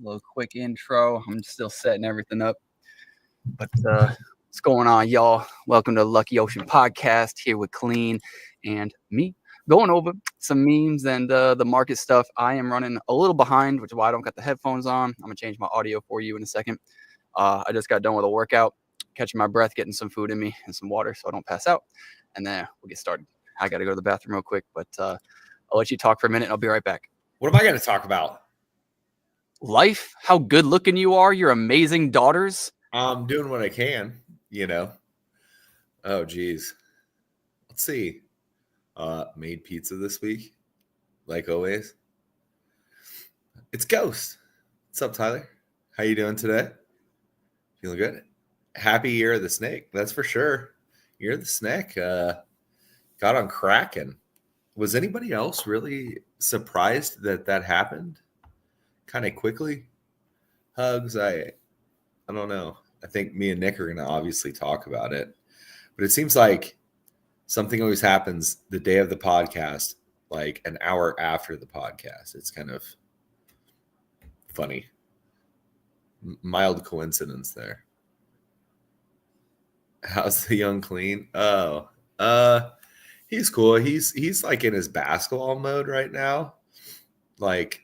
little quick intro. I'm still setting everything up. But what's going on, y'all? Welcome to Lucky Ocean Podcast here with Clean and me. Going over some memes and the market stuff. I am running a little behind, which is why I don't got the headphones on. I'm going to change my audio for you in a second. I just got done with a workout, catching my breath, getting some food in me and some water so I don't pass out. And then we'll get started. I got to go to the bathroom real quick, but I'll let you talk for a minute and I'll be right back. What am I going to talk about? Life, how good looking you are, your amazing daughters. I'm doing what I can, you know. Oh, geez. Let's see. Made pizza this week, like always. It's Ghost. What's up, Tyler? How you doing today? Feeling good? Happy Year of the Snake, that's for sure. Year of the Snake got on cracking. Was anybody else really surprised that happened kind of quickly? Hugs, I don't know. I think me and Nick are going to obviously talk about it. But it seems like something always happens the day of the podcast, like an hour after the podcast. It's kind of funny. Mild coincidence there. How's the young Clean? Oh, he's cool. He's like in his basketball mode right now. Like,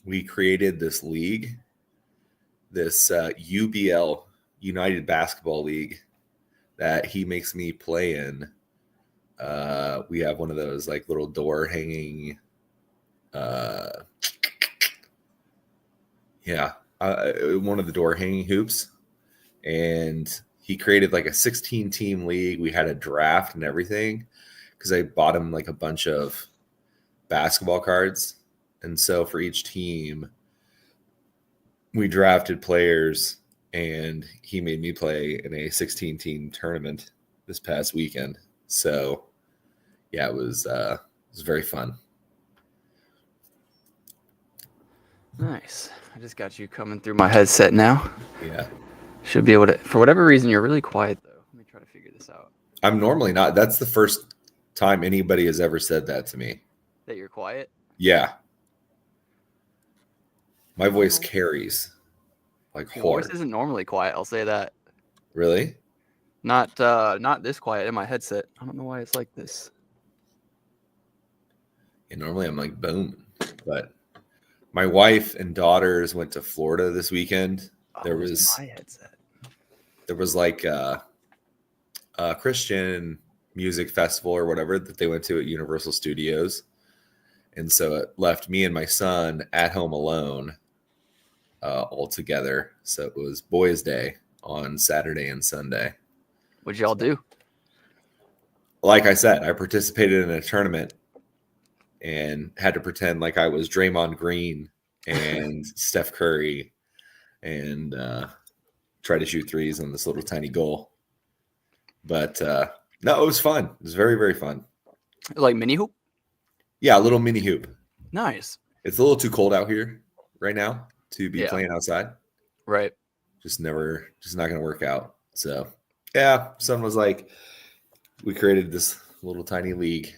we created this league, this UBL, United Basketball League, that he makes me play in. We have one of those like little door hanging, one of the door hanging hoops, and he created like a 16-team league. We had a draft and everything because I bought him like a bunch of basketball cards. And so for each team, we drafted players, and he made me play in a 16-team tournament this past weekend. So, yeah, it was very fun. Nice. I just got you coming through my headset now. Yeah. Should be able to. For whatever reason, you're really quiet, though. Let me try to figure this out. I'm normally not. That's the first time anybody has ever said that to me. That you're quiet? Yeah. My voice carries like Your horror. voice isn't normally quiet. I'll say that. Really? Not this quiet in my headset. I don't know why it's like this. Yeah, normally I'm like booming, but my wife and daughters went to Florida this weekend. There was my headset. There was like a Christian music festival or whatever that they went to at Universal Studios. And so it left me and my son at home alone all together. So it was Boys' Day on Saturday and Sunday. What'd y'all do? Like I said, I participated in a tournament and had to pretend like I was Draymond Green and Steph Curry and try to shoot threes on this little tiny goal. But no, it was fun. It was very, very fun. Like mini hoop? Yeah, a little mini hoop. Nice. It's a little too cold out here right now to be playing outside. Right. Just not going to work out. So, yeah, someone was like, we created this little tiny league,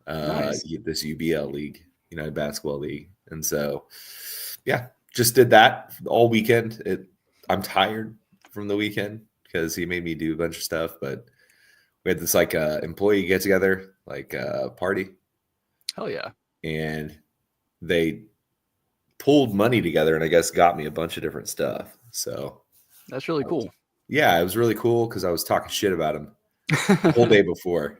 Nice. this UBL league, United Basketball League. And so, yeah, just did that all weekend. I'm tired from the weekend because he made me do a bunch of stuff, but we had this like employee get together, like party. Hell yeah. And they pulled money together and I guess got me a bunch of different stuff. So that's really cool. Yeah, it was really cool because I was talking shit about him the whole day before.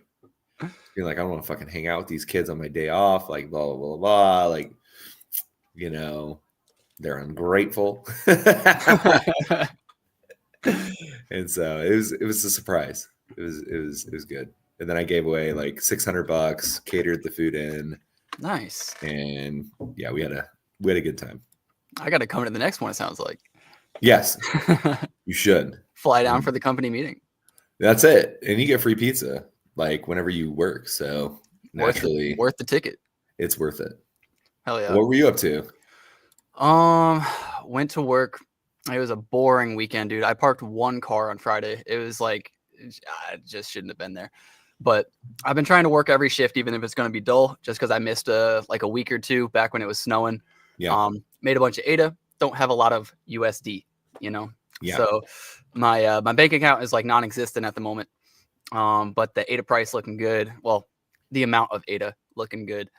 Being like, I don't want to fucking hang out with these kids on my day off, like blah, blah, blah, blah. Like, you know, they're ungrateful. And so it was a surprise. It was good. And then I gave away like $600, catered the food in. Nice. And yeah, we had a good time. I got to come to the next one, it sounds like. Yes, you should. Fly down for the company meeting. That's it. And you get free pizza like whenever you work. So naturally worth the ticket. It's worth it. Hell yeah. What were you up to? Went to work. It was a boring weekend, dude. I parked one car on Friday. It was like, I just shouldn't have been there. But I've been trying to work every shift, even if it's going to be dull, just because I missed like a week or two back when it was snowing. Yeah. Made a bunch of ADA. don't have a lot of USD, Yeah. So my bank account is like non-existent at the moment. But the ADA price looking good. Well, the amount of ADA looking good.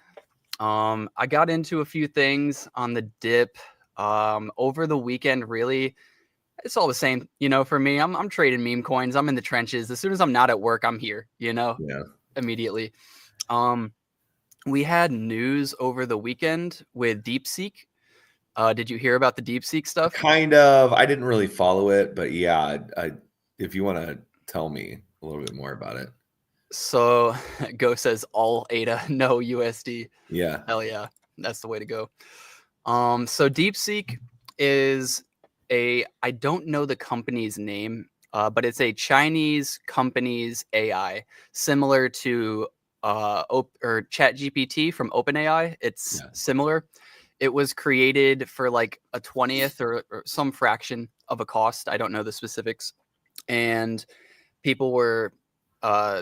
I got into a few things on the dip over the weekend. Really, it's all the same, for me. I'm trading meme coins. I'm in the trenches. As soon as I'm not at work, I'm here, Yeah. immediately. We had news over the weekend with DeepSeek. Did you hear about the DeepSeek stuff? Kind of. I didn't really follow it, but yeah, if you want to tell me a little bit more about it. So Go says all ADA, no USD. Yeah. Hell yeah, that's the way to go. So DeepSeek is I don't know the company's name, but it's a Chinese company's AI, similar to or ChatGPT from OpenAI. It's similar. It was created for like a 20th or some fraction of a cost. I don't know the specifics. And people were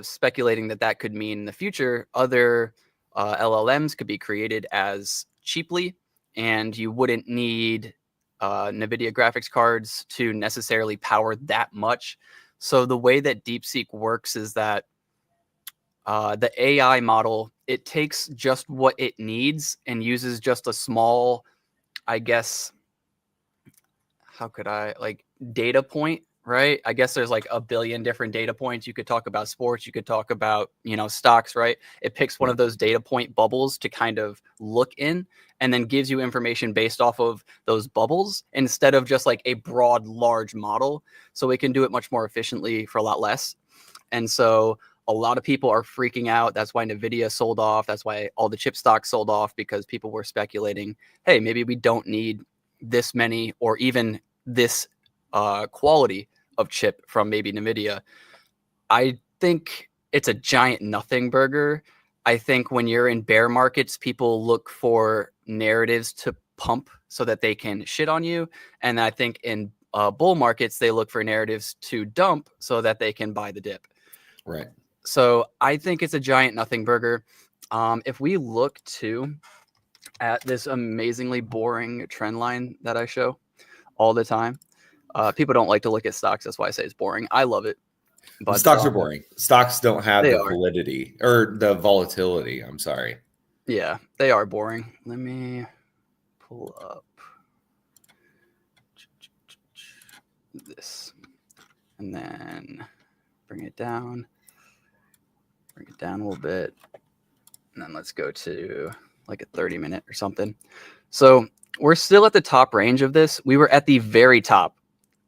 speculating that could mean in the future other LLMs could be created as cheaply, and you wouldn't need NVIDIA graphics cards to necessarily power that much. So the way that DeepSeek works is that the AI model, it takes just what it needs and uses just a small, I guess, how could I like data point, right? I guess there's like a billion different data points. You could talk about sports, you could talk about, stocks, right? It picks one of those data point bubbles to kind of look in and then gives you information based off of those bubbles instead of just like a broad, large model. So it can do it much more efficiently for a lot less. And so a lot of people are freaking out. That's why NVIDIA sold off. That's why all the chip stocks sold off, because people were speculating, hey, maybe we don't need this many or even this quality of chip from maybe NVIDIA. I think it's a giant nothing burger. I think when you're in bear markets, people look for narratives to pump so that they can shit on you. And I think in bull markets, they look for narratives to dump so that they can buy the dip. Right. So I think it's a giant nothing burger. If we look at this amazingly boring trend line that I show all the time, people don't like to look at stocks. That's why I say it's boring. I love it. But stocks are boring. Stocks don't have the are. validity or the volatility. I'm sorry. Yeah, they are boring. Let me pull up this and then bring it down a little bit. And then let's go to like a 30-minute or something. So we're still at the top range of this. We were at the very top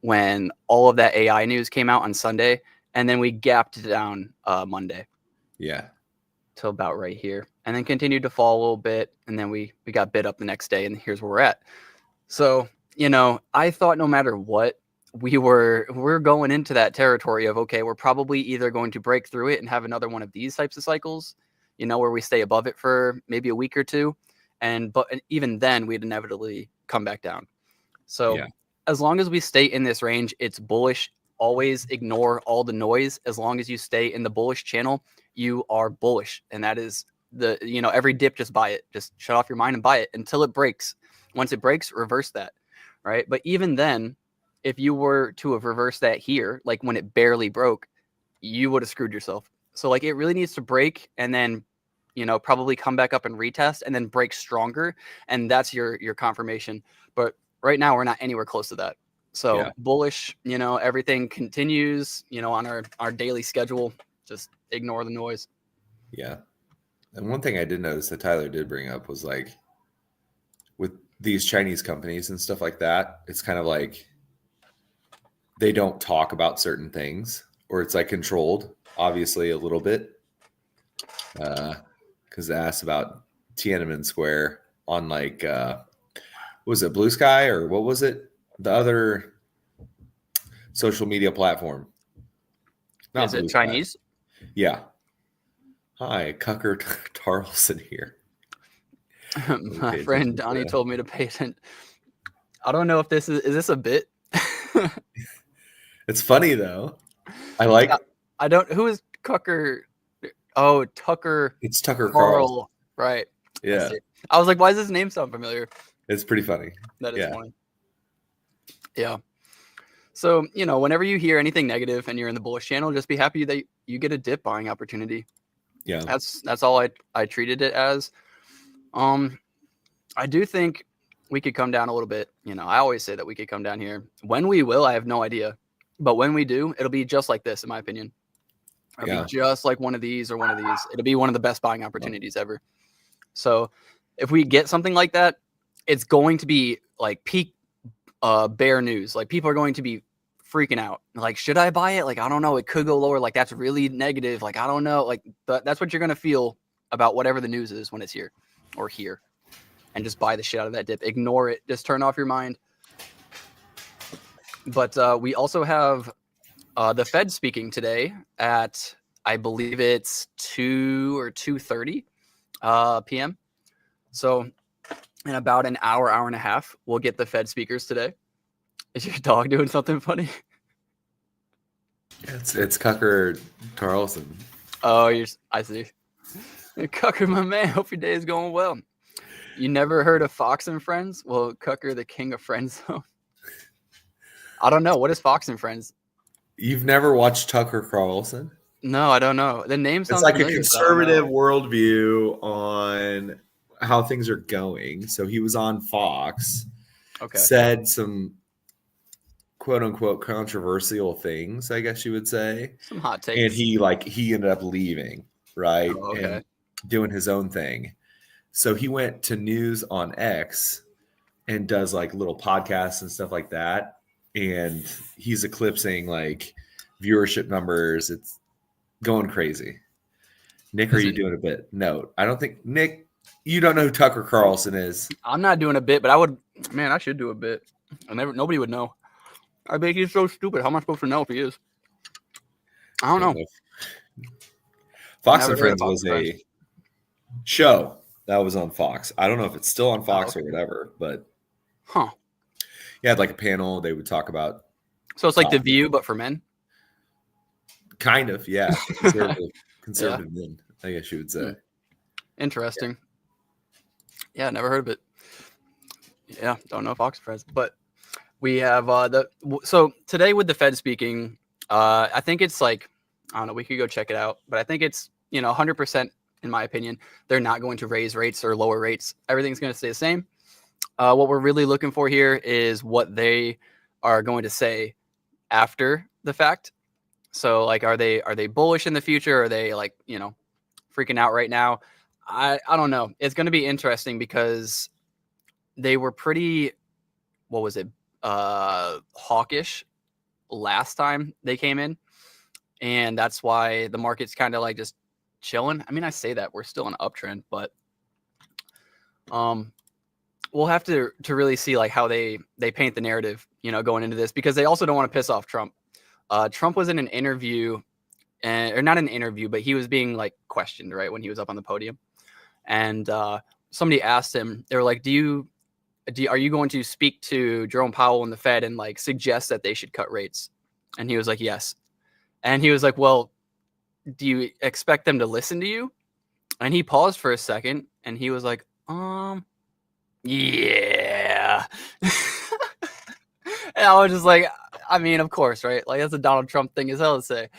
when all of that AI news came out on Sunday, and then we gapped down Monday. Yeah. Till about right here, and then continued to fall a little bit, and then we got bid up the next day, and here's where we're at. So, I thought no matter what, we're going into that territory of, okay, we're probably either going to break through it and have another one of these types of cycles, where we stay above it for maybe a week or two, but even then we'd inevitably come back down. So as long as we stay in this range, it's bullish. Always ignore all the noise. As long as you stay in the bullish channel, you are bullish. And that is every dip, just buy it. Just shut off your mind and buy it until it breaks. Once it breaks, reverse that, right? But even then, if you were to have reversed that here, like when it barely broke, you would have screwed yourself. So like it really needs to break and then, probably come back up and retest and then break stronger. And that's your confirmation. But right now we're not anywhere close to that. So bullish, everything continues, on our daily schedule. Just ignore the noise. Yeah. And one thing I did notice that Tyler did bring up was like with these Chinese companies and stuff like that, it's kind of like they don't talk about certain things, or it's like controlled, obviously, a little bit. Because they asked about Tiananmen Square on like, was it Blue Sky or what was it? The other social media platform. Not Is Blue it Chinese? Sky. Yeah. Hi, Cucker Tarlson here. My friend Donnie told me to pay attention. I don't know if is this a bit? It's funny though. I like. I don't. Who is Cucker? Oh, Tucker. It's Tucker Carlson. Right. Yeah. I was like, why does his name sound familiar? It's pretty funny. That is funny. Yeah. So, whenever you hear anything negative and you're in the bullish channel, just be happy that you get a dip buying opportunity. Yeah. That's all I treated it as. I do think we could come down a little bit. I always say that we could come down here. When we will, I have no idea. But when we do, it'll be just like this, in my opinion. It'll be just like one of these or one of these. It'll be one of the best buying opportunities ever. So if we get something like that, it's going to be like peak bear news. Like people are going to be freaking out. Like, should I buy it? Like, I don't know. It could go lower. Like, that's really negative. Like, I don't know. Like, that's what you're going to feel about whatever the news is when it's here or here. And just buy the shit out of that dip. Ignore it. Just turn off your mind. But we also have the Fed speaking today at, I believe it's 2 or 2:30 p.m. So in about an hour and a half, we'll get the Fed speakers today. Is your dog doing something funny? It's Cucker Carlson. Oh, I see. Cucker, my man. Hope your day is going well. You never heard of Fox and Friends? Well, Cucker, the king of friend zone. I don't know. What is Fox and Friends? You've never watched Tucker Carlson? No, I don't know. The name sounds like familiar, a conservative worldview on how things are going. So he was on Fox, said some quote unquote controversial things, I guess you would say. Some hot takes. And he ended up leaving, right? Oh, okay. And doing his own thing. So he went to News on X and does like little podcasts and stuff like that. And he's eclipsing like viewership numbers. It's going crazy. Nick, are you doing a bit? No, I don't think Nick, you don't know who Tucker Carlson is. I'm not doing a bit, but I should do a bit. Nobody would know. I think he's so stupid. How am I supposed to know if he is? I don't know. Fox and Friends was a show that was on Fox. I don't know if it's still on Fox or whatever, but yeah, like a panel. They would talk about. So it's like The View, but for men. Kind of, yeah. Conservative men, I guess you would say. Interesting. Yeah, never heard of it. Yeah, don't know Fox and Friends, but we have so today with the Fed speaking, I think it's like, I don't know, we could go check it out, but I think it's 100% in my opinion, they're not going to raise rates or lower rates. Everything's going to stay the same. What we're really looking for here is what they are going to say after the fact. So like, are they bullish in the future? Are they like, freaking out right now? I don't know. It's going to be interesting because they were pretty, what was it? Hawkish last time they came in. And that's why the market's kind of like just chilling. I mean, I say that we're still in an uptrend, but we'll have to really see like how they paint the narrative, going into this, because they also don't want to piss off Trump. Trump was in an interview, or not an interview, but he was being like questioned, right, when he was up on the podium, and somebody asked him, they were like, are you going to speak to Jerome Powell and the Fed and like suggest that they should cut rates? And he was like, yes. And he was like, well, do you expect them to listen to you? And he paused for a second and he was like, yeah. And I was just like, I mean, of course, right? Like, that's a Donald Trump thing as hell to say.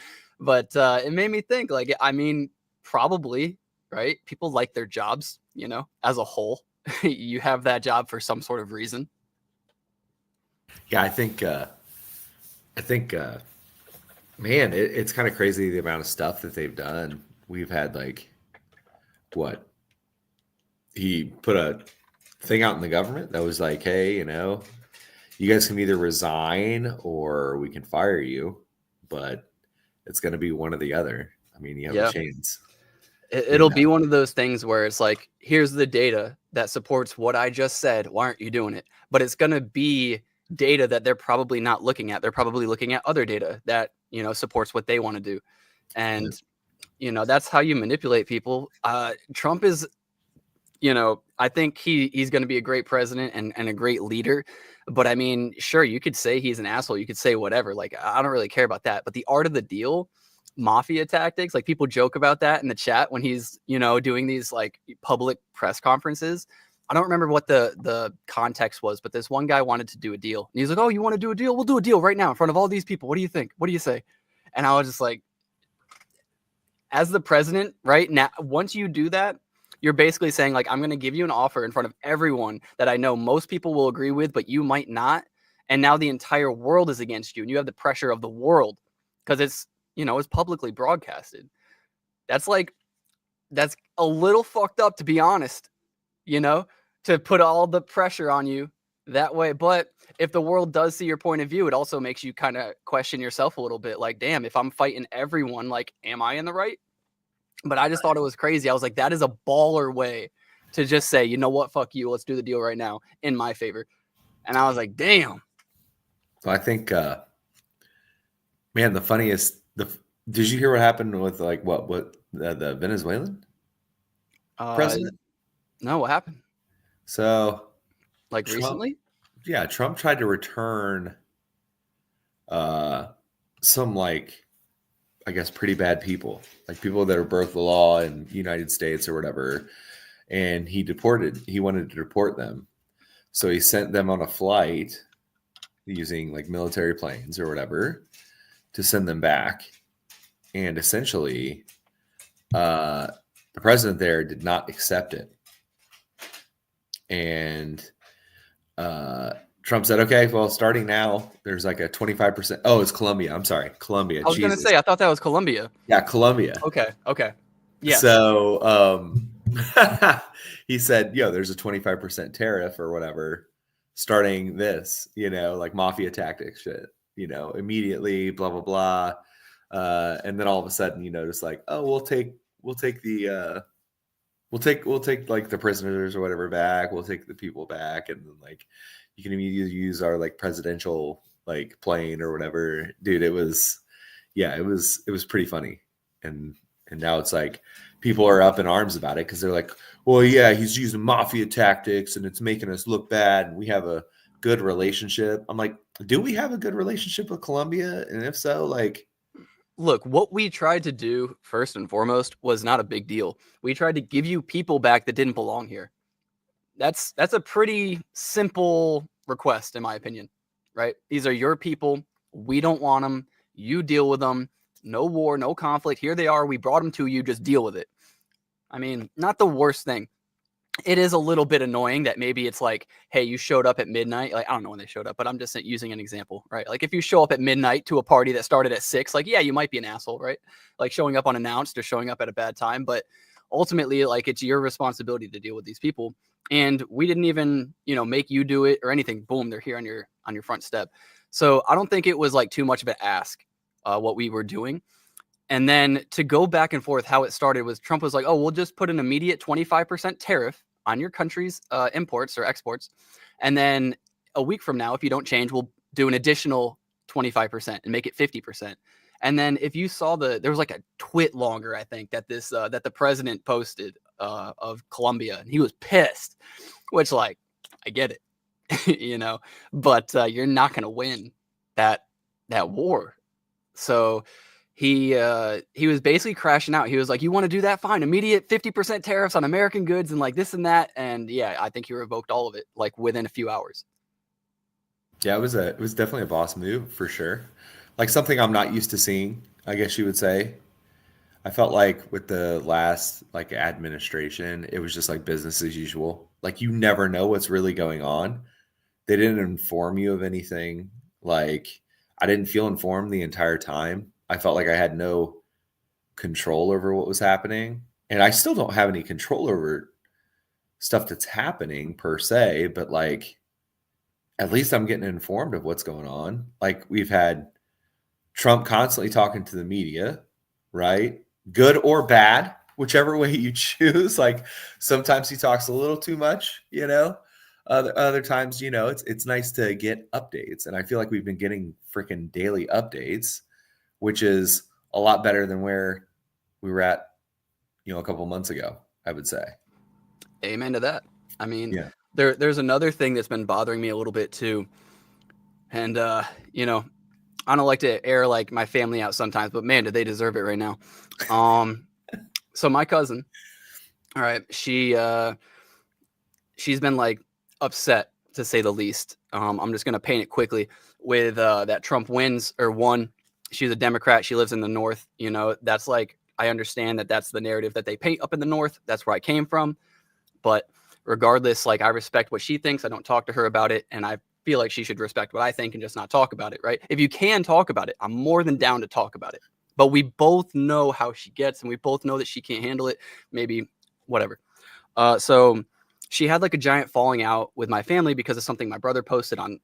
But it made me think, like, I mean, probably, right? People like their jobs, as a whole. You have that job for some sort of reason. Yeah, I think, man, it's kind of crazy the amount of stuff that they've done. We've had like, what? He put a thing out in the government that was like, hey, you guys can either resign or we can fire you, but it's going to be one or the other. I mean, you have a chance. It'll be one of those things where it's like, here's the data that supports what I just said. Why aren't you doing it? But it's going to be data that they're probably not looking at. They're probably looking at other data that, supports what they want to do. And, that's how you manipulate people. Trump is, I think he's going to be a great president and a great leader. But I mean, sure, you could say he's an asshole. You could say whatever. Like, I don't really care about that. But the art of the deal, mafia tactics, like people joke about that in the chat when he's, doing these like public press conferences. I don't remember what the context was, but this one guy wanted to do a deal. And he's like, oh, you want to do a deal? We'll do a deal right now in front of all these people. What do you think? What do you say? And I was just like, as the president, right now, once you do that, you're basically saying, like, I'm going to give you an offer in front of everyone that I know most people will agree with, but you might not. And now the entire world is against you, and you have the pressure of the world because it's, it's publicly broadcasted. That's a little fucked up, to be honest, to put all the pressure on you that way. But if the world does see your point of view, it also makes you kind of question yourself a little bit. Like, damn, if I'm fighting everyone, like, am I in the right? But I just thought it was crazy. I was like, that is a baller way to just say, you know what, fuck you, let's do the deal right now in my favor. And I was like, damn. So I think, man, the funniest. Did you hear what happened with like the Venezuelan president? No, what happened? So, like Trump, recently? Yeah, Trump tried to return some, like, I guess, pretty bad people, like people that have broke the law in the United States or whatever. And he wanted to deport them. So he sent them on a flight using like military planes or whatever to send them back. And essentially, the president there did not accept it. And Trump said, okay, well, starting now, there's like a 25%. Oh, it's Colombia. I'm sorry. Colombia. I was going to say, I thought that was Colombia. Yeah, Colombia. Okay. Yeah. So he said, there's a 25% tariff or whatever starting this, like mafia tactics shit, immediately, blah, blah, blah. And then all of a sudden, just like, oh, we'll take like the prisoners or whatever back. We'll take the people back. And then like, you can immediately use our like presidential like plane or whatever. Dude, it was pretty funny. And now it's like people are up in arms about it because they're like, well, yeah, he's using mafia tactics and it's making us look bad. And we have a good relationship. I'm like, do we have a good relationship with Colombia? And if so, like, look, what we tried to do first and foremost was not a big deal. We tried to give you people back that didn't belong here. That's a pretty simple request, in my opinion, right? These are your people. We don't want them. You deal with them. No war, no conflict. Here they are. We brought them to you. Just deal with it. I mean, not the worst thing. It is a little bit annoying that maybe it's like, hey, you showed up at midnight. Like, I don't know when they showed up, but I'm just using an example, right? Like if you show up at midnight to a party that started at 6, like, yeah, you might be an asshole, right? Like showing up unannounced or showing up at a bad time. But ultimately, like, it's your responsibility to deal with these people. And we didn't even, make you do it or anything. Boom, they're here on your front step. So I don't think it was like too much of an ask what we were doing. And then to go back and forth, how it started was Trump was like, oh, we'll just put an immediate 25% tariff on your country's imports or exports. And then a week from now, if you don't change, we'll do an additional 25% and make it 50%. And then if you saw there was like a twit longer, I think, that the president posted of Colombia, and he was pissed, which, like, I get it, but you're not going to win that war. So he was basically crashing out. He was like, you want to do that? Fine. Immediate 50% tariffs on American goods and like this and that. And yeah, I think he revoked all of it like within a few hours. Yeah, it was definitely a boss move for sure. Like something I'm not used to seeing, I guess you would say. I felt like with the last like administration, it was just like business as usual. Like you never know what's really going on. They didn't inform you of anything. Like I didn't feel informed the entire time. I felt like I had no control over what was happening. And I still don't have any control over stuff that's happening per se, but like at least I'm getting informed of what's going on. Like we've had Trump constantly talking to the media, right? Good or bad, whichever way you choose. Like sometimes he talks a little too much, Other times, it's nice to get updates. And I feel like we've been getting freaking daily updates, which is a lot better than where we were at, a couple months ago, I would say. Amen to that. I mean, yeah. There's another thing that's been bothering me a little bit too. And, I don't like to air like my family out sometimes, but man, do they deserve it right now. So my cousin, all right, she she's been like upset, to say the least. I'm just gonna paint it quickly with that Trump wins or won. She's a Democrat. She lives in the North. You know, that's like, I understand that that's the narrative that they paint up in the North. That's where I came from. But regardless, like, I respect what she thinks. I don't talk to her about it, and I feel like she should respect what I think and just not talk about it, right? If you can talk about it, I'm more than down to talk about it. But we both know how she gets, and we both know that she can't handle it. Maybe whatever. So she had like a giant falling out with my family because of something my brother posted on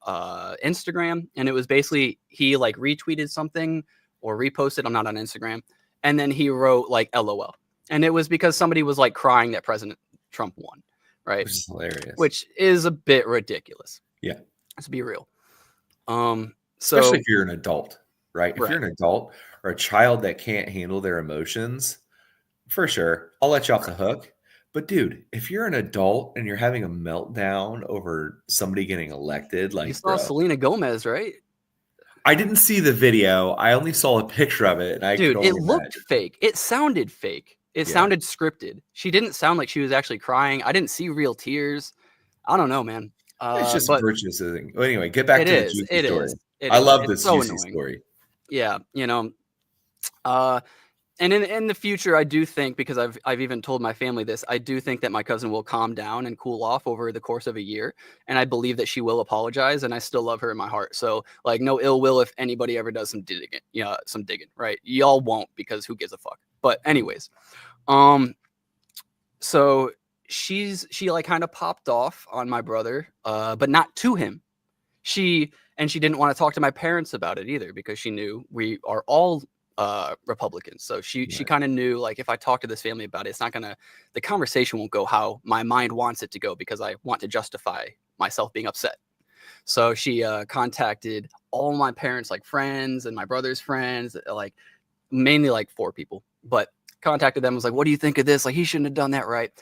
Instagram, and it was basically he like retweeted something or reposted. I'm not on Instagram, and then he wrote like LOL, and it was because somebody was like crying that President Trump won, right? Which is hilarious. Which is a bit ridiculous. Yeah. Let's be real. Especially if you're an adult, right? If Right. you're an adult or a child that can't handle their emotions, for sure, I'll let you off the hook. But dude, if you're an adult and you're having a meltdown over somebody getting elected, like, You saw bro, Selena Gomez, right? I didn't see the video. I only saw a picture of it, and I Dude, could it only looked imagine. fake. It sounded fake. It Yeah. sounded scripted. She didn't sound like she was actually crying. I didn't see real tears. I don't know, man. It's just But virtuousism. Well, anyway, get back it to the is. juicy It story. is. It I is. love It's this so juicy annoying. story. Yeah, you know. And in the future, I do think, because I've even told my family this, I do think that my cousin will calm down and cool off over the course of a year, and I believe that she will apologize, and I still love her in my heart. So like, no ill will if anybody ever does some digging, right? Y'all won't, because who gives a fuck? But anyways, so she like kind of popped off on my brother, but not to him. She didn't want to talk to my parents about it either, because she knew we are all Republicans. So she Right. kind of knew, like, if I talk to this family about it, it's not gonna, the conversation won't go how my mind wants it to go, because I want to justify myself being upset. So she contacted all my parents, like friends and my brother's friends, like mainly like 4 people, but contacted them, was like, what do you think of this? Like, he shouldn't have done that, right?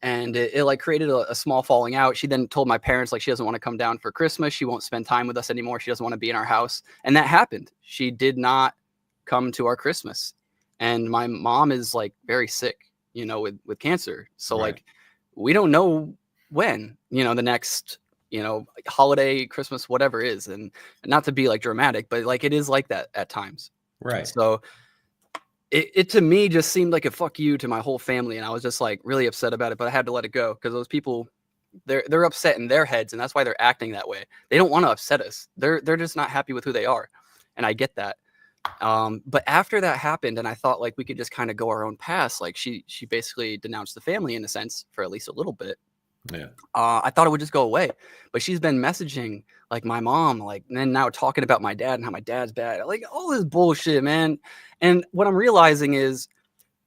And it like created a small falling out. She then told my parents, like, she doesn't want to come down for Christmas. She won't spend time with us anymore. She doesn't want to be in our house. And that happened. She did not come to our Christmas. And my mom is like very sick, with cancer. So Right. like, we don't know when, the next, holiday, Christmas, whatever is. And not to be like dramatic, but like, it is like that at times. Right. So it to me just seemed like a fuck you to my whole family, and I was just like really upset about it, but I had to let it go, because those people, they're upset in their heads, and that's why they're acting that way. They don't want to upset us. They're just not happy with who they are, and I get that. But after that happened, and I thought like we could just kind of go our own paths, like she basically denounced the family in a sense for at least a little bit. Yeah. I thought it would just go away, but she's been messaging like my mom, like, and then now talking about my dad and how my dad's bad, like all this bullshit, man. And what I'm realizing is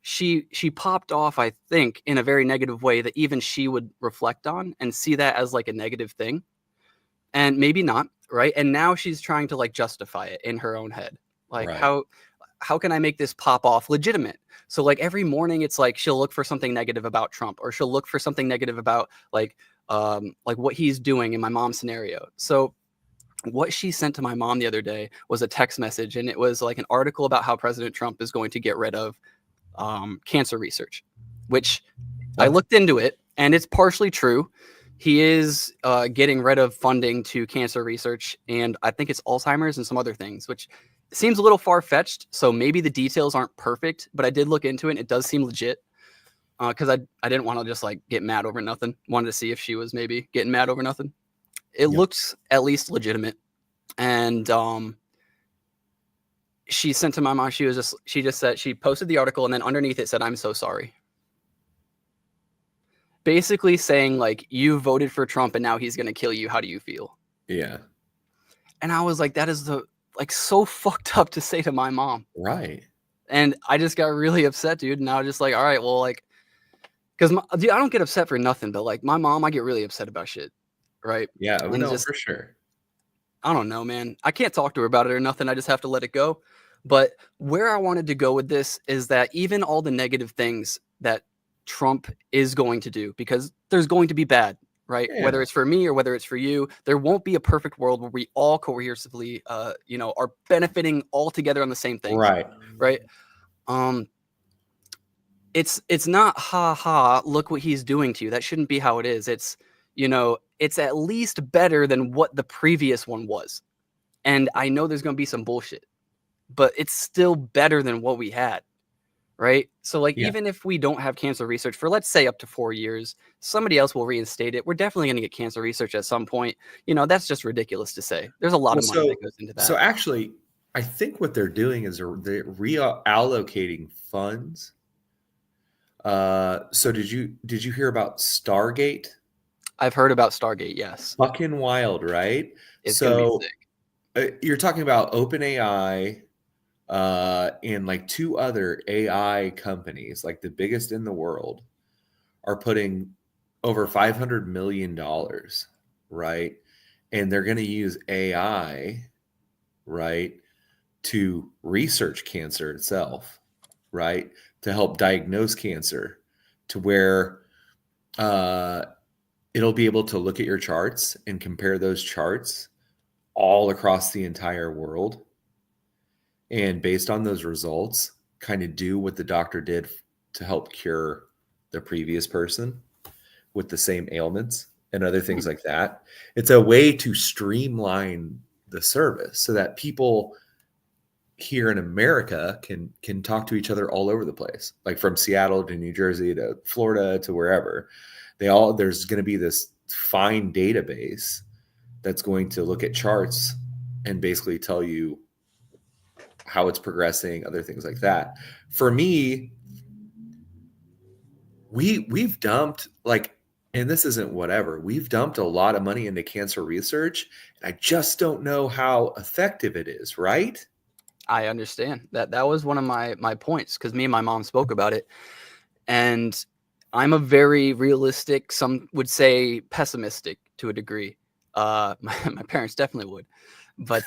she popped off, I think, in a very negative way that even she would reflect on and see that as like a negative thing, and maybe not, right? And now she's trying to like justify it in her own head, like, Right. how can I make this pop off legitimate? So like every morning it's like she'll look for something negative about Trump, or she'll look for something negative about like what he's doing in my mom's scenario. So what she sent to my mom the other day was a text message, and it was like an article about how President Trump is going to get rid of cancer research, which I looked into it, and it's partially true. He is getting rid of funding to cancer research, and I think it's Alzheimer's and some other things, which seems a little far-fetched. So maybe the details aren't perfect, but I did look into it, and it does seem legit, because I didn't want to just like get mad over nothing. Wanted to see if she was maybe getting mad over nothing. It looks at least legitimate. And she sent to my mom, she just said, she posted the article, and then underneath it said, "I'm so sorry." Basically saying like, you voted for Trump and now he's going to kill you. How do you feel? Yeah. And I was like, that is so fucked up to say to my mom. Right. And I just got really upset, dude. And I was just like, all right, well, like, because I don't get upset for nothing, but like my mom, I get really upset about shit. Right. Yeah. And No, just, for sure. I don't know, man. I can't talk to her about it or nothing. I just have to let it go. But where I wanted to go with this is that even all the negative things that Trump is going to do, because there's going to be bad, right? Yeah. Whether it's for me or whether it's for you, there won't be a perfect world where we all cohesively, are benefiting all together on the same things. Right. Right. It's not, ha ha, look what he's doing to you. That shouldn't be how it is. It's, it's at least better than what the previous one was. And I know there's going to be some bullshit, but it's still better than what we had. Right. So like, even if we don't have cancer research for, let's say, up to 4 years, somebody else will reinstate it. We're definitely going to get cancer research at some point. That's just ridiculous to say. There's a lot of money that goes into that. So actually, I think what they're doing is they're reallocating funds. So did you hear about Stargate? I've heard about Stargate. Yes. Fucking wild, right? It's going to be sick. You're talking about OpenAI, and like 2 other AI companies, like the biggest in the world, are putting over $500 million, right? And they're going to use AI, right, to research cancer itself, right, to help diagnose cancer, to where it'll be able to look at your charts and compare those charts all across the entire world. And based on those results, kind of do what the doctor did to help cure the previous person with the same ailments and other things like that. It's a way to streamline the service so that people here in America can talk to each other all over the place, like from Seattle to New Jersey to Florida to wherever. There's going to be this fine database that's going to look at charts and basically tell you how it's progressing, other things like that. For me, we've dumped, like, and this isn't whatever, we've dumped a lot of money into cancer research, and I just don't know how effective it is, right? I understand that. That was one of my points, because me and my mom spoke about it, and I'm a very realistic, some would say pessimistic to a degree. My parents definitely would, but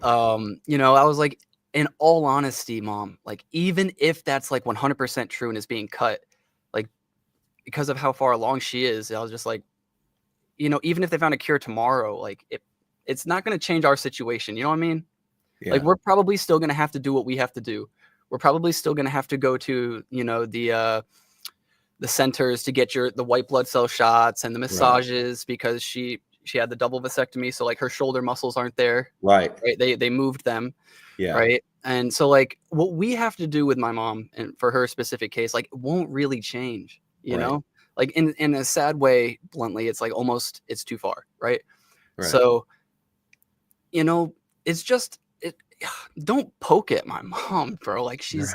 I was like, in all honesty, Mom, like, even if that's like 100% true and is being cut, like, because of how far along she is, I was just like, even if they found a cure tomorrow, like, it's not going to change our situation. You know what I mean? Yeah. Like, we're probably still going to have to do what we have to do. We're probably still going to have to go to, the centers to get the white blood cell shots and the massages, because she had the double vasectomy. So like her shoulder muscles aren't there. Right. They moved them. Yeah. Right. And so like what we have to do with my mom, and for her specific case, like, it won't really change, like in a sad way, bluntly, it's like almost, it's too far. Right. So, it's just, don't poke at my mom, bro. Like, she's,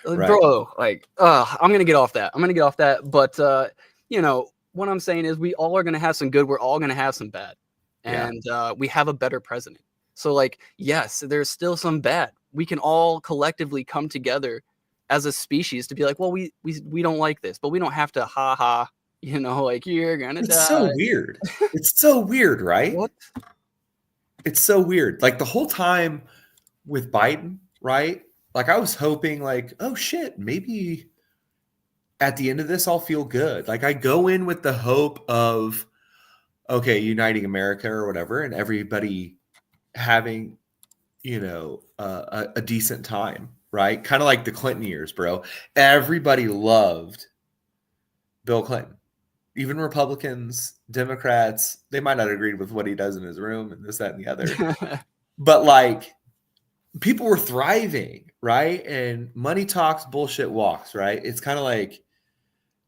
bro, like, I'm going to get off that. But, what I'm saying is, we all are going to have some good. We're all going to have some bad. And we have a better president. So, like, yes, there's still some bad. We can all collectively come together as a species to be like, well, we don't like this, but we don't have to, like, you're going to die. It's so weird. It's so weird, right? What? It's so weird. Like, the whole time with Biden, right? Like, I was hoping, like, oh shit, maybe at the end of this, I'll feel good. Like, I go in with the hope of, okay, uniting America or whatever, and everybody having, a decent time, right? Kind of like the Clinton years, bro. Everybody loved Bill Clinton. Even Republicans, Democrats, they might not agree with what he does in his room and this, that, and the other. But like, people were thriving, right? And money talks, bullshit walks, right? It's kind of like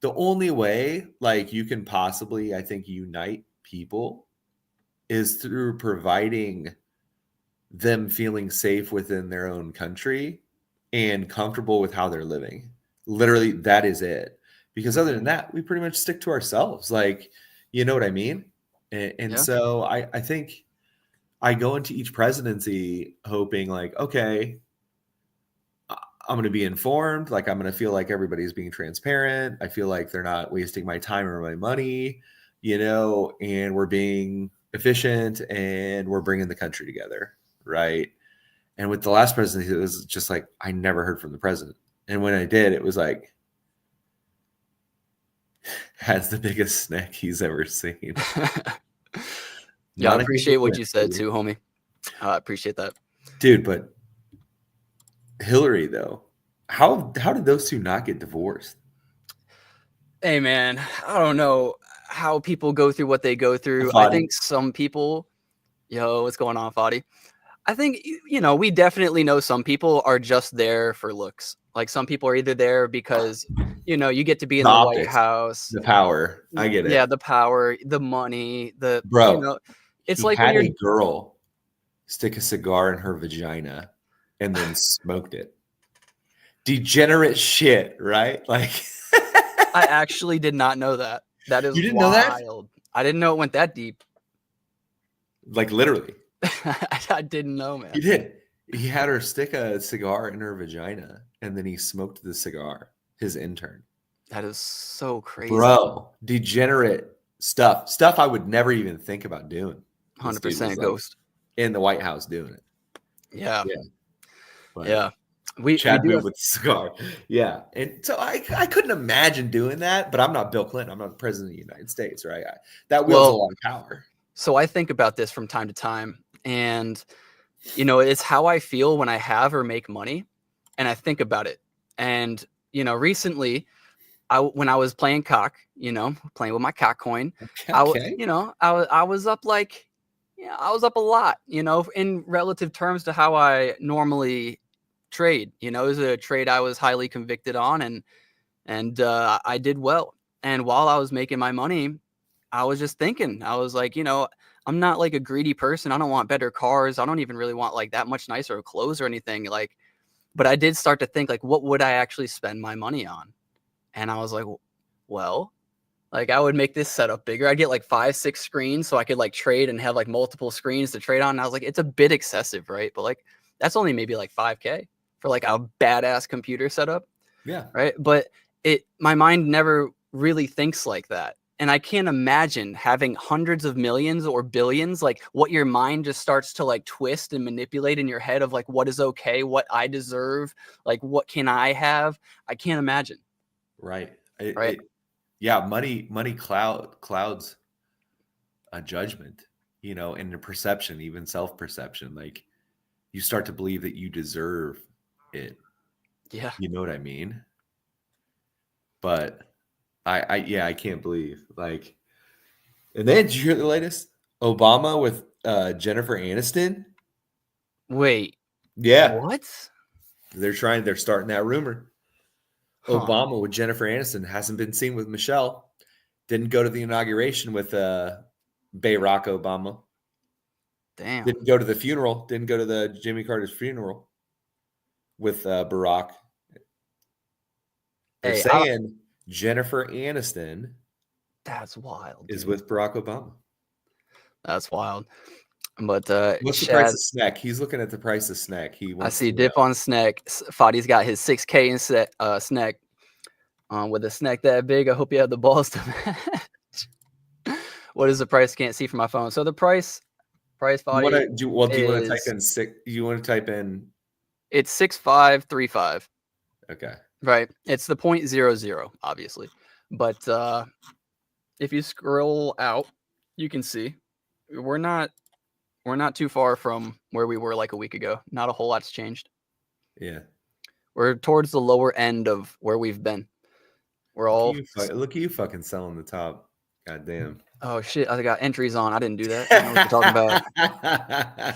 the only way, like, you can possibly, I think, unite people is through providing them feeling safe within their own country and comfortable with how they're living. Literally, that is it. Because other than that, we pretty much stick to ourselves. Like, you know what I mean? And so I think I go into each presidency hoping, like, okay, I'm going to be informed. Like, I'm going to feel like everybody's being transparent. I feel like they're not wasting my time or my money, and we're being efficient and we're bringing the country together. Right. And with the last presidency, it was just like, I never heard from the president. And when I did, it was like, has the biggest snack he's ever seen. I appreciate what you said too, homie. I appreciate that. Dude, but Hillary, though, how did those two not get divorced? Hey man, I don't know how people go through what they go through. I Fadi. think some people, what's going on, Fadi? I think, we definitely know some people are just there for looks. Like some people are either there because, you get to be in The the White optics, House. the power. I get Yeah, it. the power, the money, Bro, it's he like when had you're, a girl stick a cigar in her vagina and then smoked it. Degenerate shit, right? Like, I actually did not know that. That is you didn't know that? wild. I didn't know it went that deep. Like, literally. I didn't know, He man. did. He had her stick a cigar in her vagina and then he smoked the cigar, his intern. That is so crazy. Bro, degenerate stuff. Stuff I would never even think about doing. This dude 100% was like ghost. in the White House doing it. Yeah. Yeah. But Yeah. We Chad do moved have, with the cigar. Yeah. And so I couldn't imagine doing that, but I'm not Bill Clinton. I'm not the president of the United States, right? That wields a lot of power. So I think about this from time to time, and it's how I feel when I have or make money, and I think about it. And recently, when I was playing cock, playing with my cock coin, Okay. I was up I was up a lot, in relative terms to how I normally trade. It was a trade I was highly convicted on, and I did well. And while I was making my money, I was just thinking, I was like, I'm not like a greedy person. I don't want better cars. I don't even really want like that much nicer clothes or anything. Like, but I did start to think like, what would I actually spend my money on? And I was like, well, like I would make this setup bigger. I'd get like 5-6 screens so I could like trade and have like multiple screens to trade on. And I was like, it's a bit excessive, right? But like, that's only maybe like 5K for like a badass computer setup. Yeah. Right. But my mind never really thinks like that. And I can't imagine having hundreds of millions or billions, like what your mind just starts to like twist and manipulate in your head of like, what is okay, what I deserve, like, what can I have? I can't imagine. Right. Right. Yeah. Money clouds a judgment, and a perception, even self-perception. Like you start to believe that you deserve it. Yeah. You know what I mean? But I can't believe like. And then did you hear the latest? Obama with Jennifer Aniston. Wait, Yeah, what? they're starting that rumor. Huh. Obama with Jennifer Aniston hasn't been seen with Michelle. Didn't go to the inauguration with Barack Obama. Damn. Didn't go to the funeral. Didn't go to the Jimmy Carter's funeral with Barack. They're Hey, saying Jennifer Aniston that's wild, is dude. with Barack Obama. That's wild. But What's the price Chad, of snack? He's looking at the price of snack. He I wants see to know. dip on snack. Fadi's got his 6K in snack. With a snack that big, I hope you have the balls to match. What is the price? Can't see from my phone. So the price Fadi Do you want to type is in six? You want to type in? it's 6535. Okay. Right. It's the 0.00, obviously. But if you scroll out, you can see we're not too far from where we were like a week ago. Not a whole lot's changed. Yeah. We're towards the lower end of where we've been. We're all Look at you fucking selling the top. God damn. oh shit, I got entries on. I didn't do that. I don't know what you're talking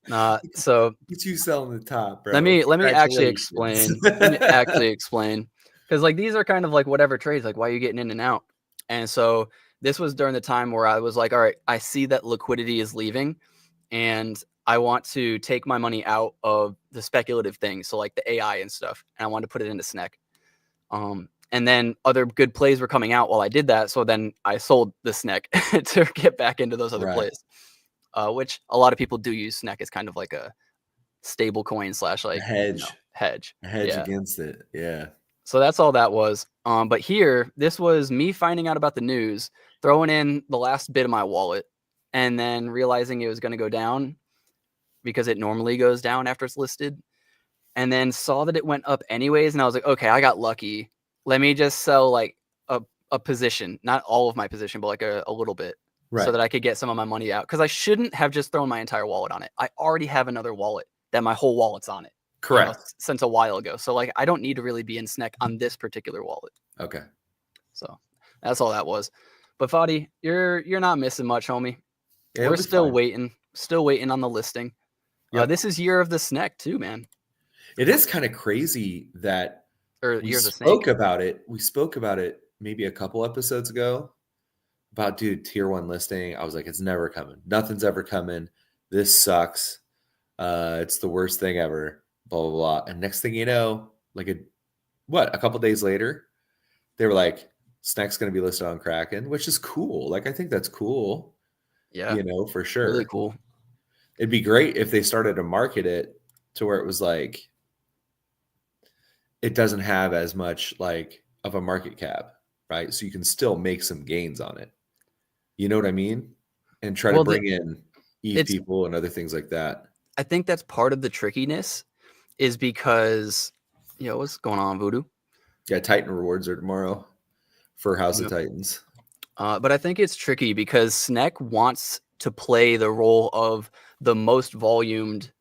about. So Look at you selling the top, bro. let me actually Congratulations. explain. Let me actually explain. Because like these are kind of like whatever trades, like why are you getting in and out? And so this was during the time where I was like, all right, I see that liquidity is leaving and I want to take my money out of the speculative things. So like the AI and stuff. And I want to put it into SNEC. And then other good plays were coming out while I did that. So then I sold the SNEC to get back into those other Right. plays, which a lot of people do use SNEC as kind of like a stable coin / like hedge. hedge. A hedge Yeah. against it. Yeah. So that's all that was. But here, this was me finding out about the news, throwing in the last bit of my wallet, and then realizing it was going to go down because it normally goes down after it's listed. And then saw that it went up anyways. And I was like, okay, I got lucky. Let me just sell like a position, not all of my position, but like a little bit. Right. So that I could get some of my money out. Because I shouldn't have just thrown my entire wallet on it. I already have another wallet that my whole wallet's on it. Correct. Since a while ago. So like I don't need to really be in SNEC on this particular wallet. Okay. So That's all that was. But Fadi, you're not missing much, homie. Yeah, We're it'll be still fine. waiting on the listing. Yep. This is Year of the Snack too, man. It is kind of crazy that Or we Year of the spoke Snake. about it. We spoke about it maybe a couple episodes ago about, dude, tier 1 listing. I was like, it's never coming. Nothing's ever coming. This sucks. It's the worst thing ever. Blah, blah, blah. And next thing you know, like a couple days later, they were like, Snack's going to be listed on Kraken, which is cool. Like, I think that's cool, Yeah, for really sure. cool. It'd be great if they started to market it to where it was like, it doesn't have as much like of a market cap, right? So you can still make some gains on it. You know what I mean? And try to Well, bring in ETH it's people and other things like that. I think that's part of the trickiness is because, what's going on, Voodoo? Yeah, Titan rewards are tomorrow for House of Yeah. Titans. But I think it's tricky because Sneck wants to play the role of the most volumed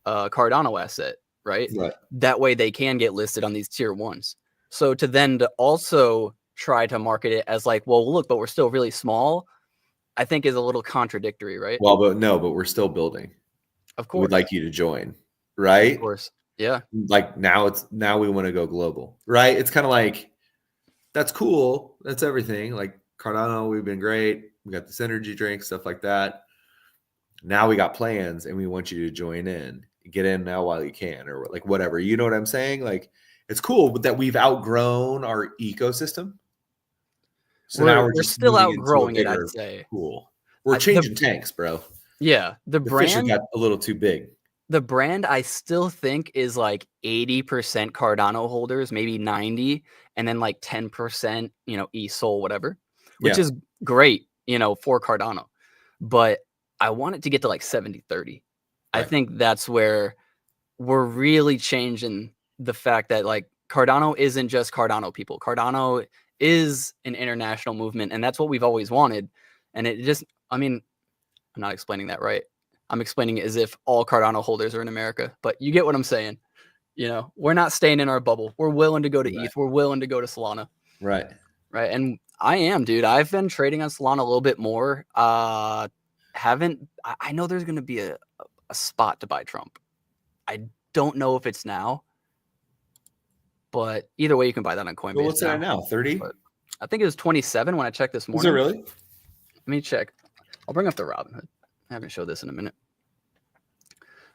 Cardano asset, right? Right. That way they can get listed on these tier 1s. So to also try to market it as like, well, look, but we're still really small, I think is a little contradictory, right? Well, but we're still building. Of We'd course. like you to join, Of right? course. Yeah. Like now we want to go global, right? It's kind of like, that's cool. That's everything. Like Cardano, we've been great. We got this energy drink, stuff like that. Now we got plans and we want you to join in. Get in now while you can, or like whatever. You know what I'm saying? Like, it's cool, but that we've outgrown our ecosystem. So now we're We're just still moving into a outgrowing it, I'd bigger say. pool. We're changing tanks, bro. Yeah, The fish have got a little too big. the brand I still think is like 80% Cardano holders, maybe 90, and then like 10%, eSol, whatever, which is great, for Cardano. But I want it to get to like 70-30. I Right. think that's where we're really changing the fact that like Cardano isn't just Cardano people. Cardano is an international movement, and that's what we've always wanted. And I'm not explaining that right. I'm explaining it as if all Cardano holders are in America, but you get what I'm saying. We're not staying in our bubble. We're willing to go to Right. ETH. We're willing to go to Solana. Right. Right. And I am, dude. I've been trading on Solana a little bit more. I know there's going to be a spot to buy Trump. I don't know if it's now, but either way, you can buy that on Coinbase. Well, what's it at now? 30? I think it was 27 when I checked this morning. Is it really? Let me check. I'll bring up the Robinhood. I haven't showed this in a minute.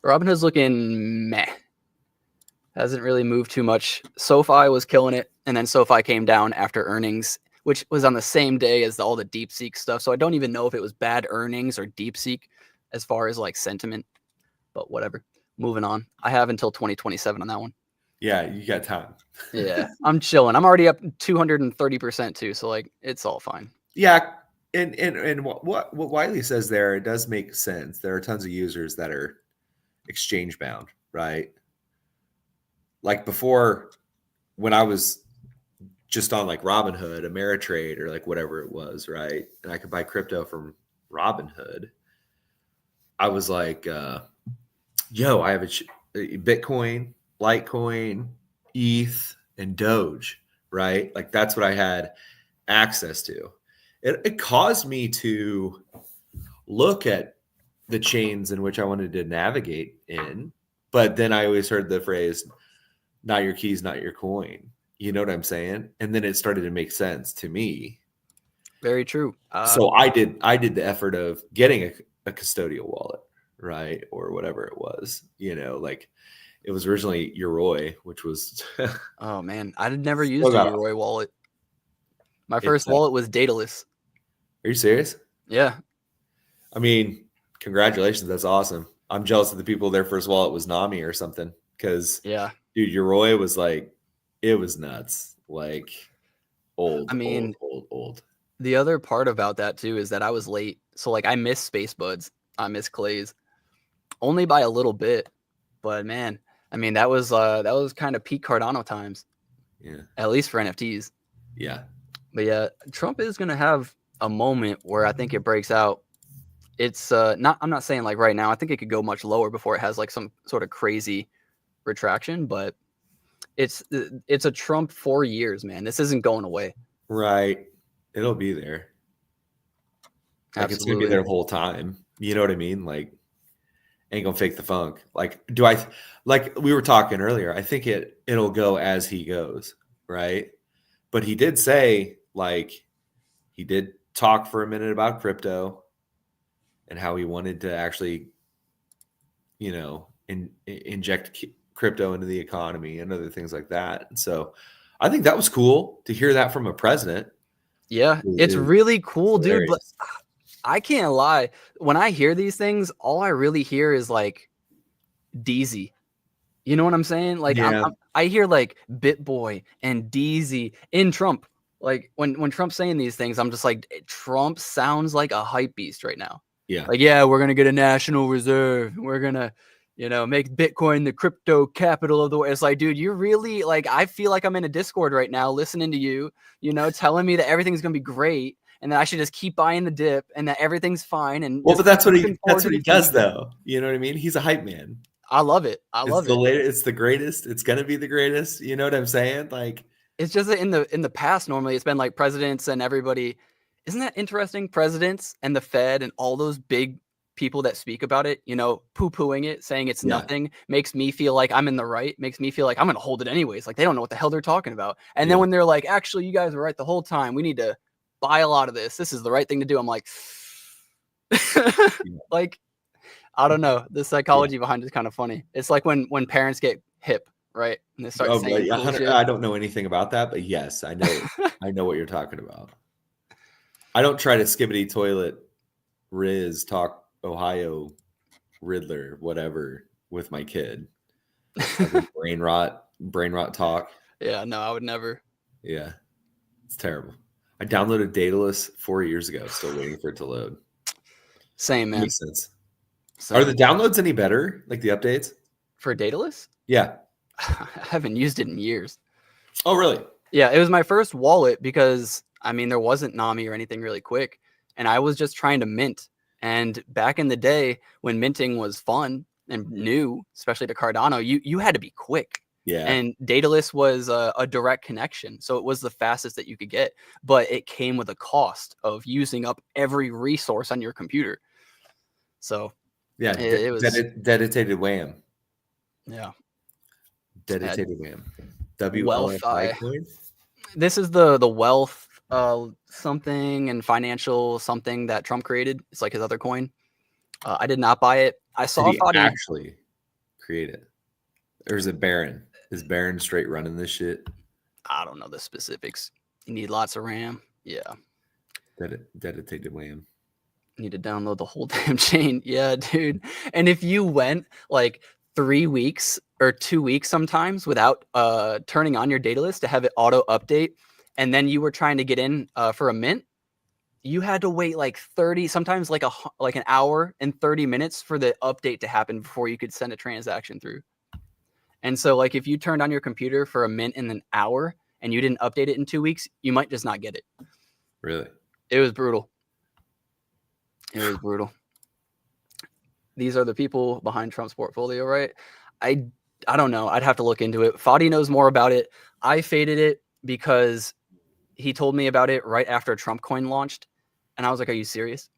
Robinhood's looking meh. Hasn't really moved too much. SoFi was killing it, and then SoFi came down after earnings, which was on the same day as all the DeepSeek stuff. So I don't even know if it was bad earnings or DeepSeek as far as like sentiment, but whatever. Moving on. I have until 2027 on that one. Yeah, you got time. Yeah, I'm chilling. I'm already up 230% too, so like it's all fine. Yeah, and what Wiley says there, it does make sense. There are tons of users that are exchange bound, right? Like before, when I was just on like Robinhood, Ameritrade, or like whatever it was, right? And I could buy crypto from Robinhood. I was like, yo, I have a Bitcoin, Litecoin, ETH, and Doge, right? Like that's what I had access to. It caused me to look at the chains in which I wanted to navigate in. But then I always heard the phrase, not your keys, not your coin. You know what I'm saying? And then it started to make sense to me. Very true. So I did the effort of getting a custodial wallet, right? Or whatever it was, like it was originally Yoroi, which was oh man, I had never used a Yoroi wallet. My first wallet was Daedalus. Are you serious? Yeah. I mean, congratulations. That's awesome. I'm jealous of the people their first wallet was Nami or something. Because dude, Yoroi was like, it was nuts. Like old. The other part about that too is that I was late. So like I miss Space Buds. I miss Clays. Only by a little bit. But man, that was kind of peak Cardano times. Yeah. At least for NFTs. Yeah. But yeah, Trump is gonna have a moment where I think it breaks out. It's I'm not saying like right now. I think it could go much lower before it has like some sort of crazy retraction, but it's a Trump 4 years, man. This isn't going away. Right. It'll be there. Like it's gonna be Absolutely. there the whole time. You know what I mean? Like ain't gonna fake the funk. Like do I like we were talking earlier, I think it'll go as he goes, right? But he did say like he did talk for a minute about crypto and how he wanted to actually, inject crypto into the economy and other things like that. And so I think that was cool to hear that from a president. Yeah, it's really cool, dude. But Hilarious. I can't lie. When I hear these things, all I really hear is like DZ. You know what I'm saying? Like Yeah. I hear like BitBoy and DZ in Trump. Like when Trump's saying these things, I'm just like, Trump sounds like a hype beast right now. Yeah. Like, yeah, we're gonna get a national reserve. We're gonna, make Bitcoin the crypto capital of the world. It's like, dude, you're really like, I feel like I'm in a Discord right now, listening to you, telling me that everything's gonna be great, and that I should just keep buying the dip, and that everything's fine. And Well, but that's what looking forward to he the does future. though. You know what I mean? He's a hype man. I love it. I It's love the it. latest, it's the greatest. It's gonna be the greatest. You know what I'm saying? Like It's just that in the past, normally it's been like presidents and everybody. Isn't that interesting? Presidents and the Fed and all those big people that speak about it, poo-pooing it, saying it's Yeah. nothing, makes me feel like I'm in the right, makes me feel like I'm going to hold it anyways. Like they don't know what the hell they're talking about. And Yeah. then when they're like, actually, you guys were right the whole time. We need to buy a lot of this. This is the right thing to do. I'm like, like, I don't know. The psychology behind it is kind of funny. It's like when parents get hip, right? And they start saying cool shit. I don't know anything about that, but yes, I know. I know what you're talking about. I don't try to skibbity toilet Riz talk Ohio Riddler whatever with my kid. brain rot talk. Yeah, no, I would never. Yeah, it's terrible. I downloaded Daedalus 4 years ago. Still waiting for it to load. Same, man. Makes sense. Same. Are the downloads any better? Like the updates? For Daedalus? Yeah. I haven't used it in years. Oh, really? Yeah, it was my first wallet because, there wasn't NAMI or anything really quick. And I was just trying to mint. And back in the day when minting was fun and new, especially to Cardano, you had to be quick. Yeah. And Daedalus was a direct connection. So it was the fastest that you could get. But it came with a cost of using up every resource on your computer. So yeah, it was dedicated wham. Yeah. Dedicated wham. Wealth. coin? This is the wealth something and financial something that Trump created. It's like his other coin. I did not buy it. I saw Did he actually create it, or is it Barron? Is Barron straight running this shit? I don't know the specifics. You need lots of RAM. Yeah. Dedicated wham. You need to download the whole damn chain. Yeah, dude. And if you went like 3 weeks or 2 weeks sometimes without turning on your data list to have it auto update, and then you were trying to get in for a mint, you had to wait like 30, sometimes like an hour and 30 minutes for the update to happen before you could send a transaction through. And so like if you turned on your computer for a mint in an hour and you didn't update it in 2 weeks, you might just not get it. Really? It was brutal. It was brutal. These are the people behind Trump's portfolio, right? I don't know. I'd have to look into it. Fadi knows more about it. I faded it because he told me about it right after Trump coin launched. And I was like, are you serious?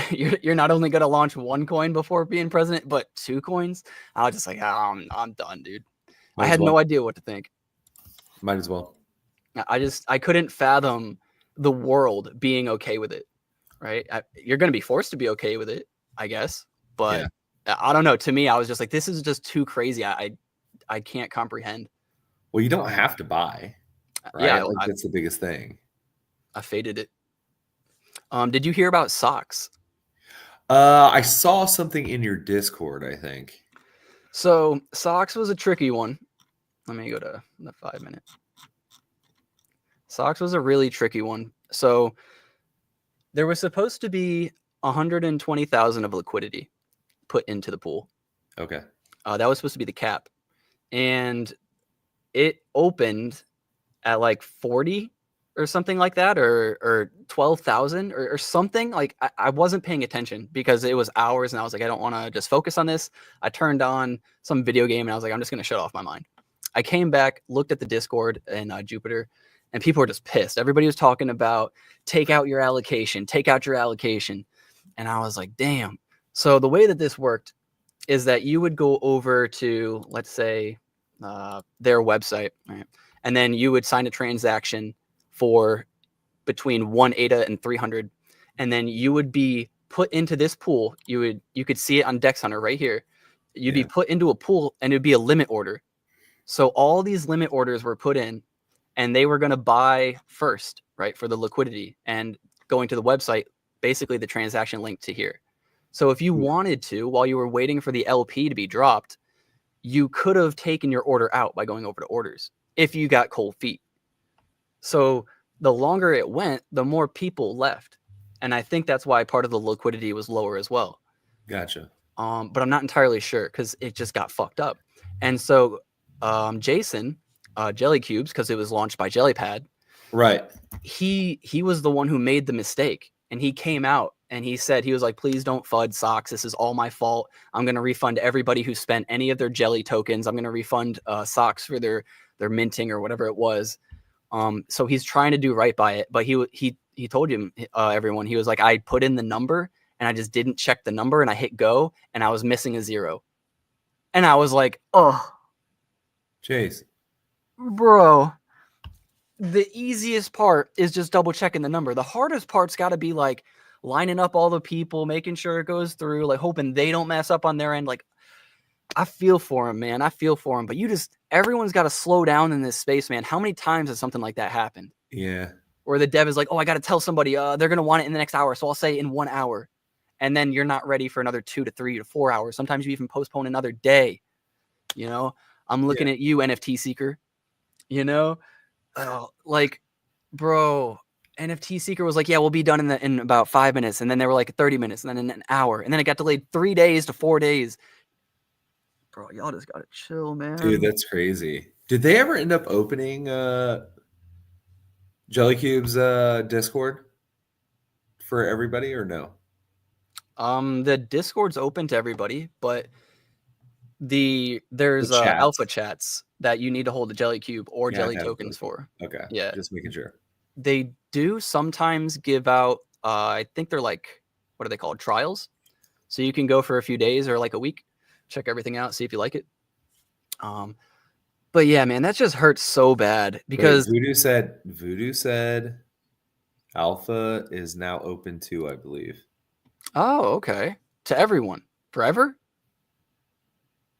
You're not only going to launch one coin before being president, but 2 coins? I was just like, oh, I'm done, dude. I had no idea what to think. Might as well. I couldn't fathom the world being okay with it, right? You're going to be forced to be okay with it, I guess. But yeah. I don't know. To me, I was just like, this is just too crazy. I can't comprehend. Well, you don't have to buy, right? Yeah, that's the biggest thing. I faded it. Did you hear about socks? I saw something in your Discord, I think. So socks was a tricky one. Let me go to the 5 minute. Socks was a really tricky one. So there was supposed to be 120,000 of liquidity put into the pool. Okay. That was supposed to be the cap. And it opened at like 40 or something like that, or 12,000 or something. Like I wasn't paying attention because it was hours and I was like, I don't want to just focus on this. I turned on some video game and I was like, I'm just going to shut off my mind. I came back, looked at the Discord and Jupiter, and people were just pissed. Everybody was talking about take out your allocation, take out your allocation. And I was like, damn. So the way that this worked is that you would go over to, let's say, their website, right? And then you would sign a transaction for between 1 ADA and 300. And then you would be put into this pool. You could see it on Dex Hunter right here. You'd be put into a pool, and it'd be a limit order. So all these limit orders were put in, and they were going to buy first, right, for the liquidity, and going to the website, basically the transaction link to here. So if you wanted to, while you were waiting for the LP to be dropped, you could have taken your order out by going over to orders if you got cold feet. So the longer it went, the more people left. And I think that's why part of the liquidity was lower as well. Gotcha. But I'm not entirely sure because it just got fucked up. And so Jason, Jelly Cubes, because it was launched by Jellypad, right? He was the one who made the mistake, and he came out and he said, he was like, please don't FUD socks. This is all my fault. I'm going to refund everybody who spent any of their jelly tokens. I'm going to refund socks for their minting or whatever it was. So he's trying to do right by it, but he told him, everyone, he was like, I put in the number and I just didn't check the number, and I hit go and I was missing a 0. And I was like, oh, Chase, bro, the easiest part is just double checking the number. The hardest part's got to be like lining up all the people, making sure it goes through, like hoping they don't mess up on their end. Like, I feel for him, man. I feel for him. But everyone's got to slow down in this space, man. How many times has something like that happened? Yeah. Where the dev is like, oh, I got to tell somebody they're going to want it in the next hour. So I'll say in 1 hour. And then you're not ready for another 2 to 3 to 4 hours. Sometimes you even postpone another day. You know, I'm looking at you, NFT Seeker. You know, like, bro, NFT Seeker was like, yeah, we'll be done in about 5 minutes. And then they were like 30 minutes, and then in an hour. And then it got delayed 3 days to 4 days. Bro, y'all just got to chill, man. Dude, that's crazy. Did they ever end up opening Jelly Cube's Discord for everybody or no? The Discord's open to everybody, but there's alpha chats that you need to hold the Jelly Cube or Jelly tokens for. Okay. Yeah. Just making sure. They do sometimes give out, I think they're like, what are they called? Trials. So you can go for a few days or like a week, check everything out, see if you like it. But yeah, man, that just hurts so bad because Voodoo said alpha is now open too, I believe. Oh, okay. To everyone forever.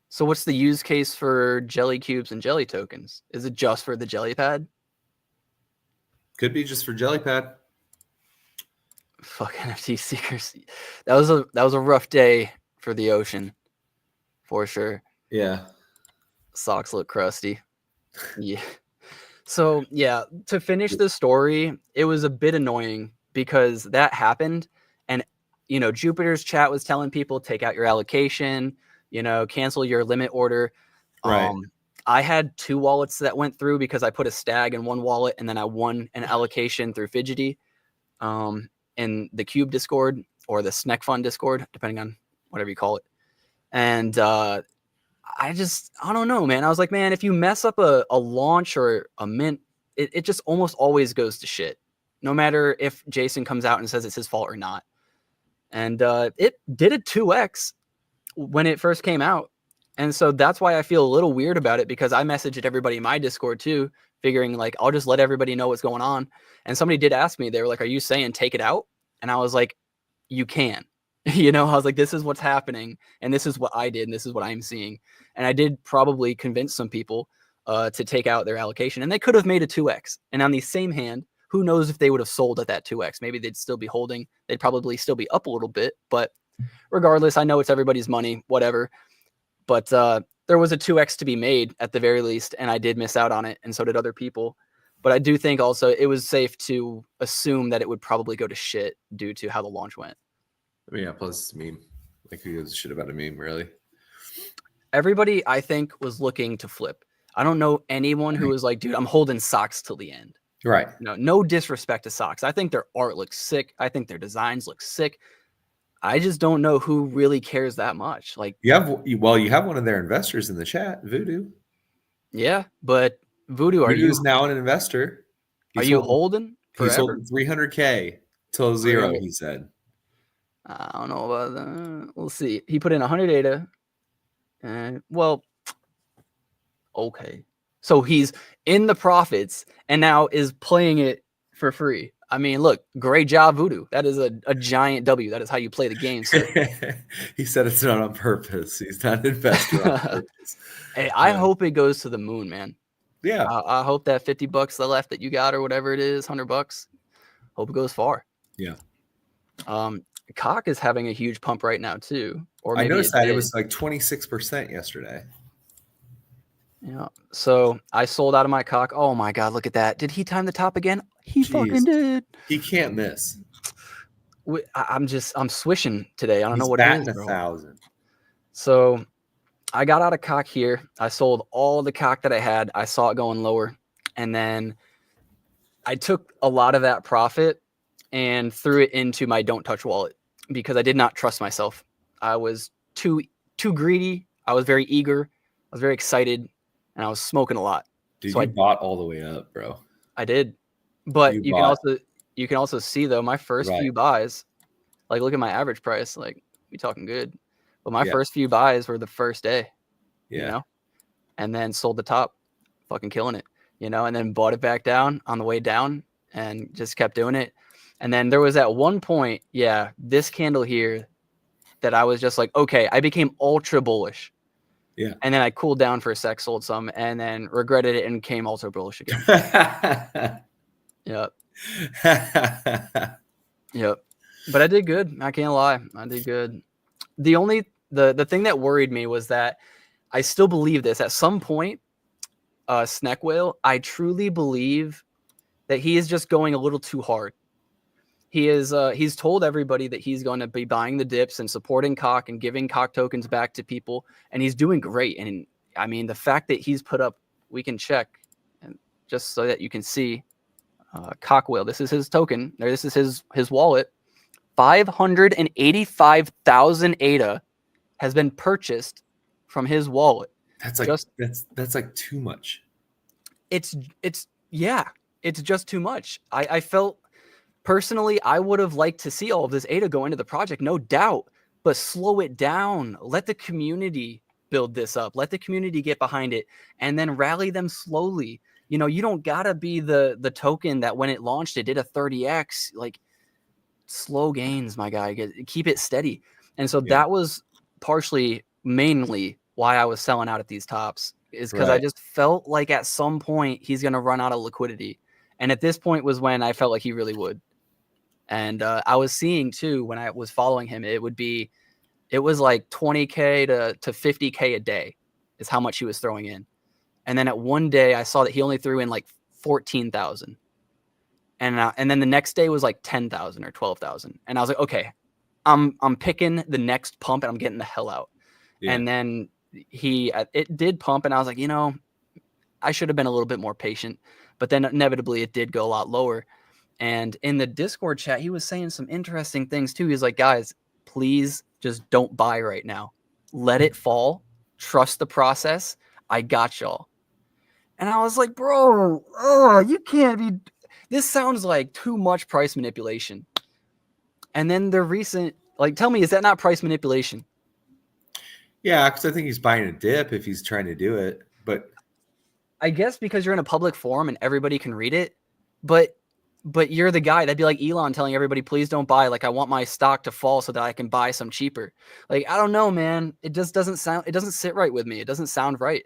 So what's the use case for Jelly Cubes and Jelly tokens? Is it just for the Jellypad? Could be just for Jellypad. Fuck NFT Seekers. That was a rough day for the ocean, for sure. Yeah. Socks look crusty. Yeah. So yeah, to finish the story, it was a bit annoying because that happened, and Jupiter's chat was telling people take out your allocation, cancel your limit order. Right. I had 2 wallets that went through because I put a stag in one wallet, and then I won an allocation through Fidgety, in the Cube Discord or the Sneck Fund Discord, depending on whatever you call it. And I don't know, man. I was like, man, if you mess up a launch or a mint, it just almost always goes to shit, no matter if Jason comes out and says it's his fault or not. And it did a 2x when it first came out. And so that's why I feel a little weird about it, because I messaged everybody in my Discord too, figuring like, I'll just let everybody know what's going on. And somebody did ask me, they were like, are you saying take it out? And I was like, you can. I was like, this is what's happening, and this is what I did, and this is what I'm seeing. And I did probably convince some people to take out their allocation, and they could have made a 2x. And on the same hand, who knows if they would have sold at that 2x? Maybe they'd still be holding. They'd probably still be up a little bit, but regardless, I know it's everybody's money, whatever. But there was a 2x to be made at the very least, and I did miss out on it, and so did other people. But I do think also it was safe to assume that it would probably go to shit due to how the launch went. I mean, yeah, plus it's a meme. Like, who gives a shit about a meme, really? Everybody, I think, was looking to flip. I don't know anyone who was like, dude, I'm holding socks till the end. Right. No disrespect to socks. I think their art looks sick. I think their designs look sick. I just don't know who really cares that much. Like, you have one of their investors in the chat, Voodoo. Yeah, but Voodoo is now an investor. Are you holding He's forever? holding 300K till zero, he said. I don't know about that. We'll see. He put in 100 ADA. And, well, okay. So he's in the profits and now is playing it for free. I mean, look, great job, Voodoo. That is a giant W. That is how you play the game, sir. He said it's not on purpose. He's not an investor on purpose. Hey, I hope it goes to the moon, man. Yeah. I hope that $50 the left that you got or whatever it is, $100. Hope it goes far. Yeah. Cock is having a huge pump right now too. Or I maybe noticed that it was like 26% yesterday. Yeah. So I sold out of my cock. Oh my God, look at that. Did he time the top again? He fucking did. He can't miss. I'm swishing today. I don't know what batting it is, bro. 1,000. So I got out of cock here. I sold all the cock that I had. I saw it going lower. And then I took a lot of that profit and threw it into my don't touch wallet because I did not trust myself. I was too greedy. I was very eager. I was very excited, and I was smoking a lot. Dude, so you bought all the way up, bro. I did. But you can also see though my first few buys, like look at my average price, like we talking good. But my first few buys were the first day. You know? And then sold the top, fucking killing it, you know, and then bought it back down on the way down and just kept doing it. And then there was at one point, this candle here that I was just like, okay, I became ultra bullish. Yeah. And then I cooled down for a sec, sold some, and then regretted it and came ultra bullish again. Yep. Yep. But I did good. I can't lie. I did good. The thing that worried me was that I still believe this at some point, Snack Whale, I truly believe that he is just going a little too hard. He is he's told everybody that he's going to be buying the dips and supporting cock and giving cock tokens back to people, and he's doing great. And I mean, the fact that he's put up, we can check, and just so that you can see, cock whale. This is his token. This is his wallet. 585,000 ADA has been purchased from his wallet. That's like that's like too much. It's just too much. I felt. Personally, I would have liked to see all of this ADA go into the project, no doubt, but slow it down. Let the community build this up. Let the community get behind it and then rally them slowly. You know, you don't got to be the token that when it launched, it did a 30X. Like, slow gains, my guy. Keep it steady. And so that was mainly why I was selling out at these tops, is because I just felt like at some point he's going to run out of liquidity. And at this point was when I felt like he really would. And I was seeing too, when I was following him, it was like 20K to 50K a day is how much he was throwing in. And then at one day I saw that he only threw in like 14,000. And then the next day was like 10,000 or 12,000. And I was like, okay, I'm picking the next pump and I'm getting the hell out. Yeah. And then it did pump and I was like, you know, I should have been a little bit more patient, but then inevitably it did go a lot lower. And in the Discord chat, he was saying some interesting things too. He's like, guys, please just don't buy right now. Let it fall. Trust the process. I got y'all. And I was like, bro, you can't be. This sounds like too much price manipulation. And then the recent, like, tell me, is that not price manipulation? Yeah, because I think he's buying a dip if he's trying to do it. But I guess because you're in a public forum and everybody can read it. But you're the guy. That'd be like Elon telling everybody, please don't buy. Like, I want my stock to fall so that I can buy some cheaper. Like, I don't know, man. It just doesn't sit right with me. It doesn't sound right.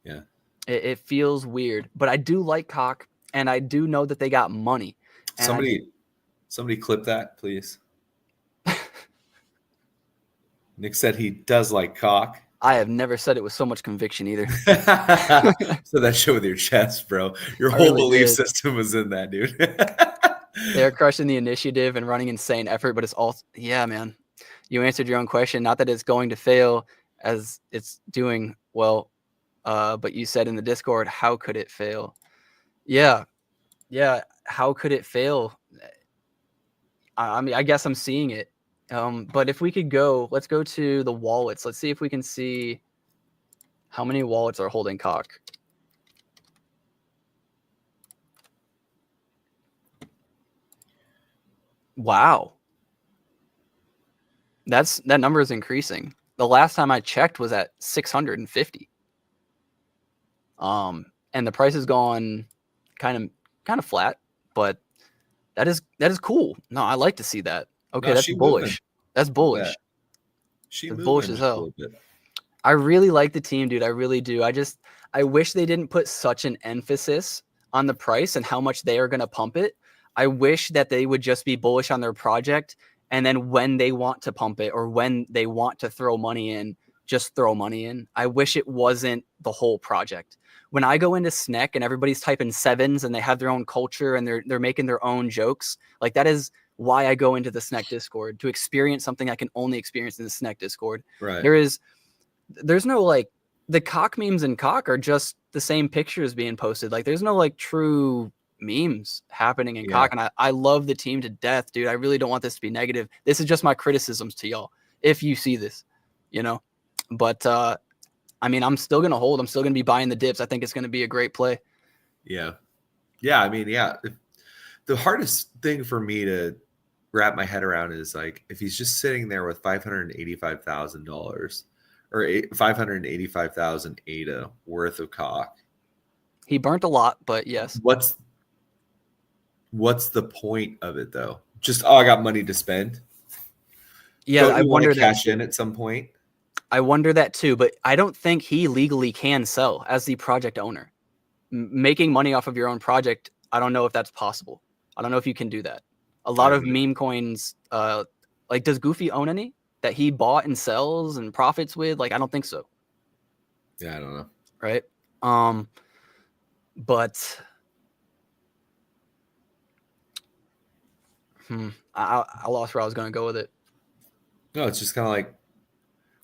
Yeah. It feels weird. But I do like cock, and I do know that they got money. And somebody clip that, please. Nick said he does like cock. I have never said it with so much conviction either. So that shit with your chest, bro. Your whole belief system was in that, dude. They're crushing the initiative and running insane effort, but it's all, yeah, man. You answered your own question. Not that it's going to fail as it's doing well, but you said in the Discord, how could it fail? Yeah. How could it fail? I mean, I guess I'm seeing it. But if we could let's go to the wallets. Let's see if we can see how many wallets are holding cock. Wow. That number is increasing. The last time I checked was at 650. And the price has gone kind of flat, but that is cool. No, I like to see that. Okay, No, that's she moving. bullish. That's Look at bullish. that. She That's bullish moving as just a hell. little bit. I really like the team, dude. I really do. I wish they didn't put such an emphasis on the price and how much they are going to pump it. I wish that they would just be bullish on their project, and then when they want to pump it or when they want to throw money in, just throw money in. I wish it wasn't the whole project. When I go into SNEC and everybody's typing sevens and they have their own culture and they're making their own jokes, like that is why I go into the SNEC Discord, to experience something I can only experience in the SNEC Discord. Right. There's no like, the cock memes in cock are just the same pictures being posted. Like there's no like true memes happening in cock. And I love the team to death, dude. I really don't want this to be negative. This is just my criticisms to y'all if you see this, you know. But I mean, I'm still gonna hold. I'm still gonna be buying the dips. I think it's gonna be a great play. Yeah. I mean, the hardest thing for me to wrap my head around is like if he's just sitting there with $585,000 or 585,000 ADA worth of cock. He burnt a lot, but yes. What's the point of it though? Just I got money to spend. Yeah, I wonder that cash in at some point. I wonder that too, but I don't think he legally can sell as the project owner. Making money off of your own project, I don't know if that's possible. I don't know if you can do that. A lot of meme coins, like does Goofy own any that he bought and sells and profits with? Like I don't think so. Yeah, I don't know. Right. But I lost where I was going to go with it. No, it's just kind of like,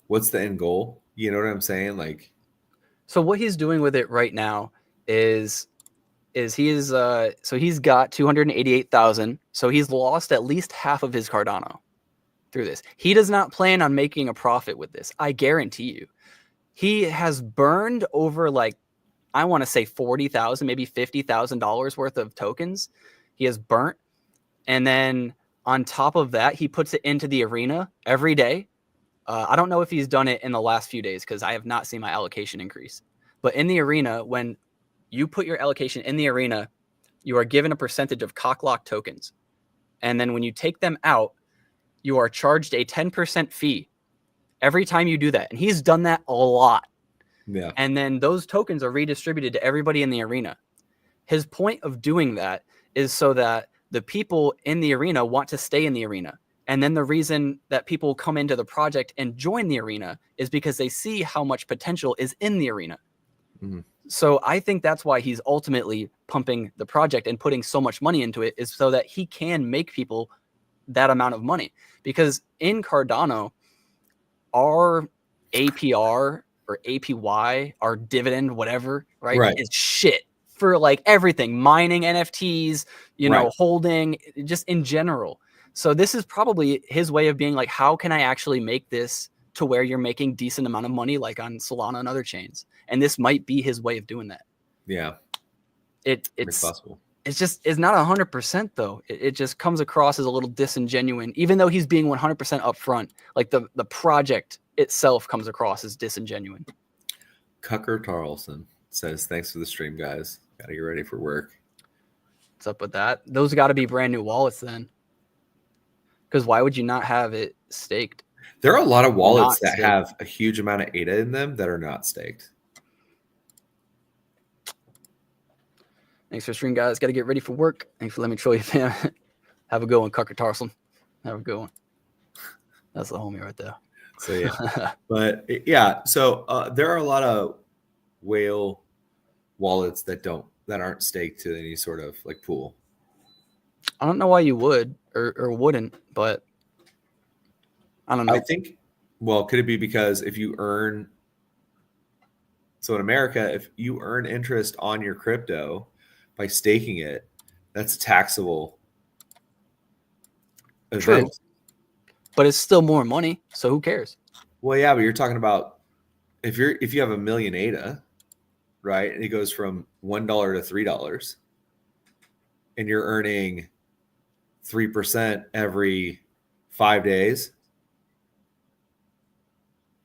what's the end goal? You know what I'm saying? Like, so what he's doing with it right now is he's got 288,000. So he's lost at least half of his Cardano through this. He does not plan on making a profit with this. I guarantee you. He has burned over like, I want to say 40,000, maybe $50,000 worth of tokens. He has burnt. And then on top of that, he puts it into the arena every day. I don't know if he's done it in the last few days because I have not seen my allocation increase. But in the arena, when you put your allocation in the arena, you are given a percentage of cocklock tokens. And then when you take them out, you are charged a 10% fee every time you do that. And he's done that a lot. Yeah. And then those tokens are redistributed to everybody in the arena. His point of doing that is so that the people in the arena want to stay in the arena. And then the reason that people come into the project and join the arena is because they see how much potential is in the arena. Mm-hmm. So I think that's why he's ultimately pumping the project and putting so much money into it, is so that he can make people that amount of money. Because in Cardano, our APR or APY, our dividend, whatever, right, is shit for like everything, mining NFTs, you know, holding, just in general. So this is probably his way of being like, how can I actually make this to where you're making decent amount of money, like on Solana and other chains? And this might be his way of doing that. Yeah. It's possible. It's not 100% though. It just comes across as a little disingenuous, even though he's being 100% upfront. Like the project itself comes across as disingenuous. Cucker Tarlson says, thanks for the stream, guys. Got to get ready for work. What's up with that? Those got to be brand new wallets then. Because why would you not have it staked? There are a lot of wallets that have a huge amount of ADA in them that are not staked. Thanks for stream, guys. Got to get ready for work. Thanks for letting me troll you, fam. Have a good one, Cucker Tarlson. Have a good one. That's the homie right there. So yeah, but yeah, so there are a lot of whale wallets that aren't staked to any sort of like pool. I don't know why you would or wouldn't, but I don't know. I think, well, could it be because if you earn, so in America, if you earn interest on your crypto by staking it, that's taxable event. True. But it's still more money, so who cares? Well, yeah, but you're talking about if you have 1 million ADA, right, and it goes from $1 to $3, and you're earning 3% every 5 days.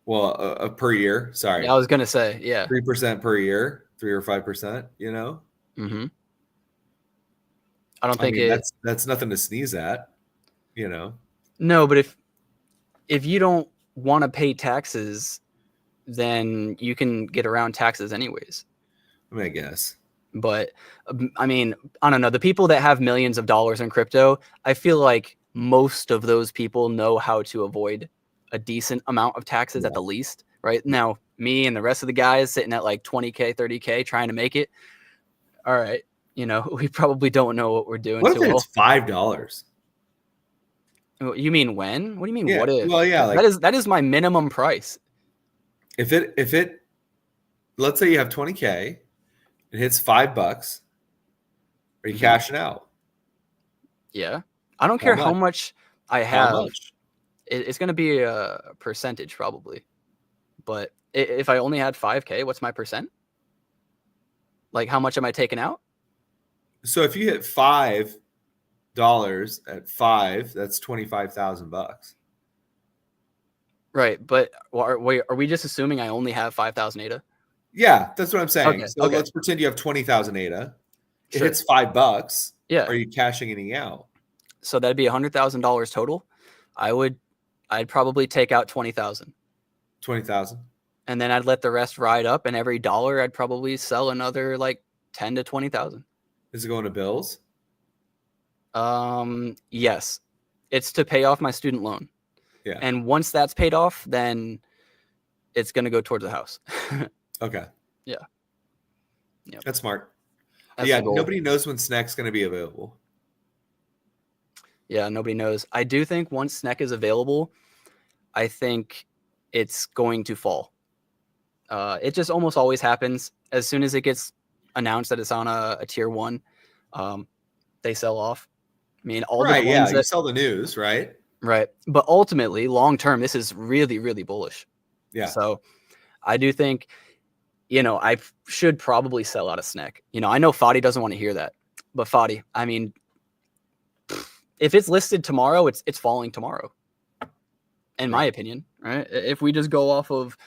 Well, per year. Sorry. Yeah, I was gonna say, yeah. 3% per year, 3 or 5%, you know? Mm-hmm. I don't I think mean, it. that's nothing to sneeze at, you know? No, but if you don't want to pay taxes, then you can get around taxes anyways. I mean, I guess. But I mean, I don't know. The people that have millions of dollars in crypto, I feel like most of those people know how to avoid a decent amount of taxes at the least, right? Now, me and the rest of the guys sitting at like 20K, 30K trying to make it. All right. We probably don't know what we're doing What too if it's well. $5? You mean when? What do you mean? Yeah. What if? Well, yeah, like That is my minimum price. if it let's say you have 20K, it hits $5, are you cashing out? Yeah. I don't How care how much? much I How have. much? It's going to be a percentage probably. But if I only had 5K, what's my percent? Like, how much am I taking out? So if you hit $5 at 5, that's $25,000. Right. But are we just assuming I only have 5,000 ADA? Yeah, that's what I'm saying. Okay. So Okay. let's pretend you have 20,000 ADA. It Sure. hits $5. Yeah. Are you cashing any out? So that'd be $100,000 total. I'd probably take out 20,000. 20,000. And then I'd let the rest ride up, and every dollar I'd probably sell another like 10 to 20,000. Is it going to bills? Yes. It's to pay off my student loan. Yeah. And once that's paid off, then it's going to go towards the house. Okay. Yeah. Yep. That's smart. That's yeah, the goal. nobody knows when Snack's going to be available. Yeah, nobody knows. I do think once Sneck is available, I think it's going to fall. It just almost always happens. As soon as it gets announced that it's on a tier 1, they sell off. I mean, all the ones you sell the news, right? Right. But ultimately, long term, this is really, really bullish. Yeah. So I do think, I should probably sell out of Sneck. I know Fadi doesn't want to hear that. But Fadi, I mean, if it's listed tomorrow, it's falling tomorrow. In my opinion, right? If we just go off of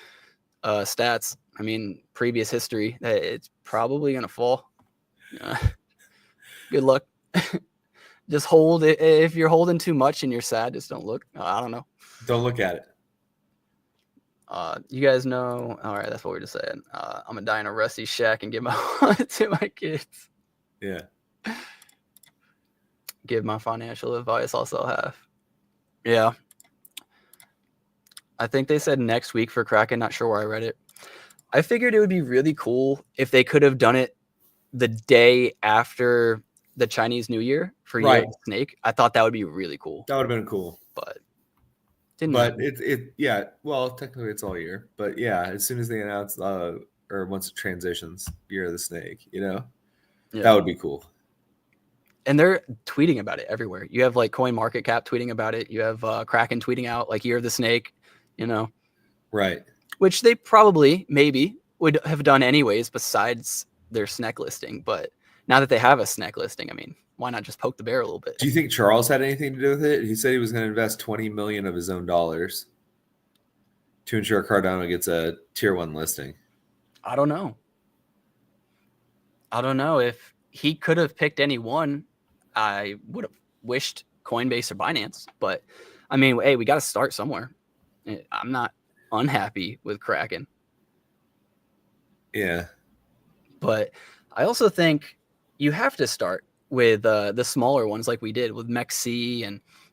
stats, I mean, previous history, it's probably going to fall. Good luck. Just hold it. If you're holding too much and you're sad, just don't look. I don't know. Don't look at it. You guys know. All right, that's what we're just saying. I'm gonna die in a rusty shack and give my to my kids. Yeah. Give my financial advice. I'll sell half. Yeah. I think they said next week for Kraken. Not sure where I read it. I figured it would be really cool if they could have done it the day after the Chinese New Year for Year of the Snake. I thought that would be really cool. That would have been cool. But yeah, well, technically it's all year. But yeah, as soon as they announce or once it transitions, Year of the Snake, that would be cool. And they're tweeting about it everywhere. You have like CoinMarketCap tweeting about it. You have Kraken tweeting out like Year of the Snake, Right. Which they probably maybe would have done anyways besides their Sneck listing. But now that they have a Sneck listing, I mean, why not just poke the bear a little bit? Do you think Charles had anything to do with it? He said he was going to invest $20 million of his own dollars to ensure Cardano gets a tier 1 listing. I don't know. If he could have picked any one, I would have wished Coinbase or Binance. But I mean, hey, we got to start somewhere. I'm not unhappy with Kraken. Yeah. But I also think you have to start with the smaller ones like we did with MEXC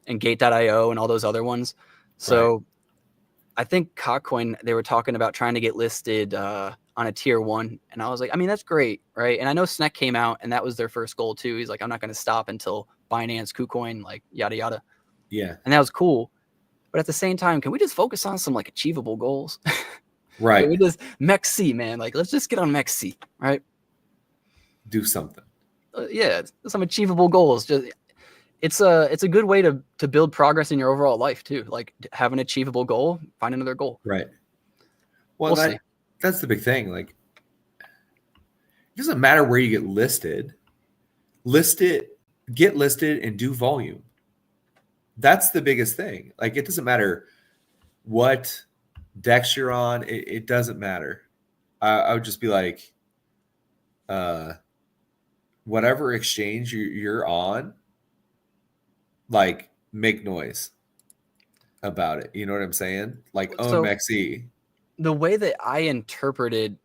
and Gate.io and all those other ones. So I think Cockcoin, they were talking about trying to get listed on a tier 1. And I was like, I mean, that's great, right? And I know Sneck came out and that was their first goal too. He's like, I'm not going to stop until Binance, KuCoin, like yada, yada. Yeah. And that was cool. But at the same time, can we just focus on some like achievable goals? Right. We just MEXC, man. Like, let's just get on MEXC, right? Do something. Yeah, some achievable goals. Just it's a good way to build progress in your overall life too. Like have an achievable goal, find another goal. Right. Well, We'll see. That's the big thing. Like, it doesn't matter where you get listed. Get listed and do volume. That's the biggest thing. Like, it doesn't matter what dex you're on. It doesn't matter. I would just be like, whatever exchange you're on, like, make noise about it. You know what I'm saying? Like, own So Mexi. the way that I interpreted,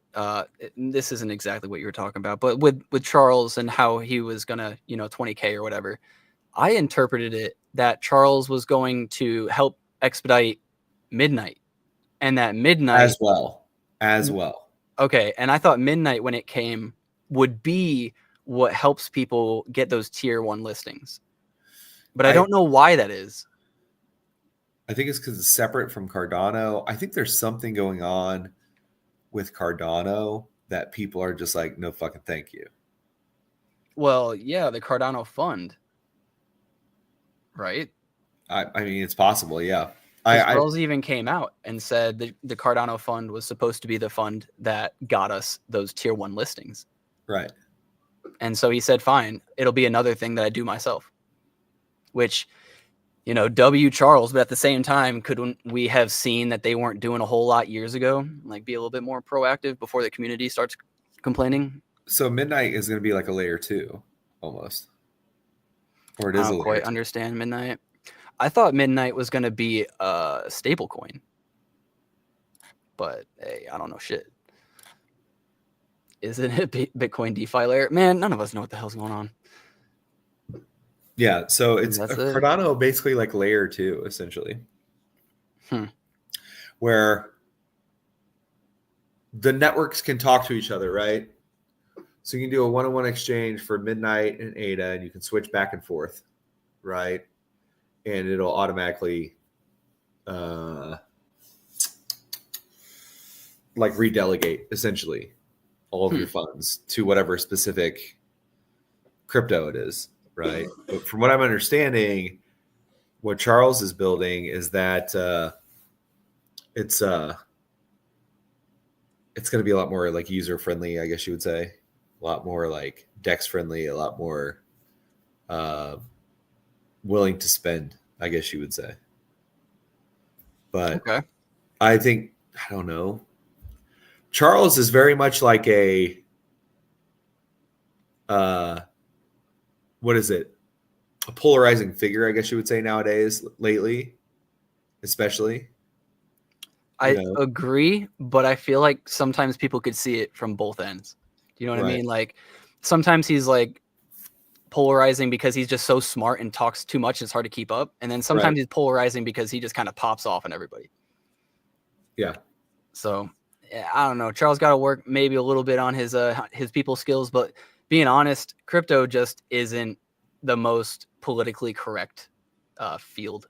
this isn't exactly what you were talking about, but with Charles and how he was gonna, 20K or whatever, I interpreted it that Charles was going to help expedite Midnight, and that Midnight As well. Okay, and I thought Midnight, when it came, would be what helps people get those tier 1 listings. But I don't know why that is. I think it's because it's separate from Cardano. I think there's something going on with Cardano that people are just like, no fucking thank you. Well, yeah, the Cardano fund, right? I mean, it's possible, yeah. Charles even came out and said the Cardano fund was supposed to be the fund that got us those tier 1 listings. Right. And so he said, fine, it'll be another thing that I do myself. Which, W Charles, but at the same time, could we have seen that they weren't doing a whole lot years ago? Like, be a little bit more proactive before the community starts complaining? So Midnight is going to be like a layer 2, almost. Or it is I don't quite understand Midnight. I thought Midnight was going to be a stable coin. But, hey, I don't know shit. Isn't it Bitcoin DeFi layer? Man, none of us know what the hell's going on. Yeah, so it's Cardano basically like layer 2, essentially. Where the networks can talk to each other, right? So you can do a one-on-one exchange for Midnight and ADA, and you can switch back and forth, right? And it'll automatically like redelegate, essentially, all of your funds to whatever specific crypto it is, right? But from what I'm understanding, what Charles is building is that it's going to be a lot more like user friendly, I guess you would say, a lot more like DEX friendly, a lot more willing to spend, I guess you would say. But okay. I think, I don't know. Charles is very much like a what is it? A polarizing figure, I guess you would say nowadays, lately, especially. I agree, but I feel like sometimes people could see it from both ends. Do you know what I mean? Like, sometimes he's like polarizing because he's just so smart and talks too much, it's hard to keep up. And then sometimes he's polarizing because he just kind of pops off on everybody. Yeah. So I don't know. Charles got to work maybe a little bit on his people skills, but being honest, crypto just isn't the most politically correct field.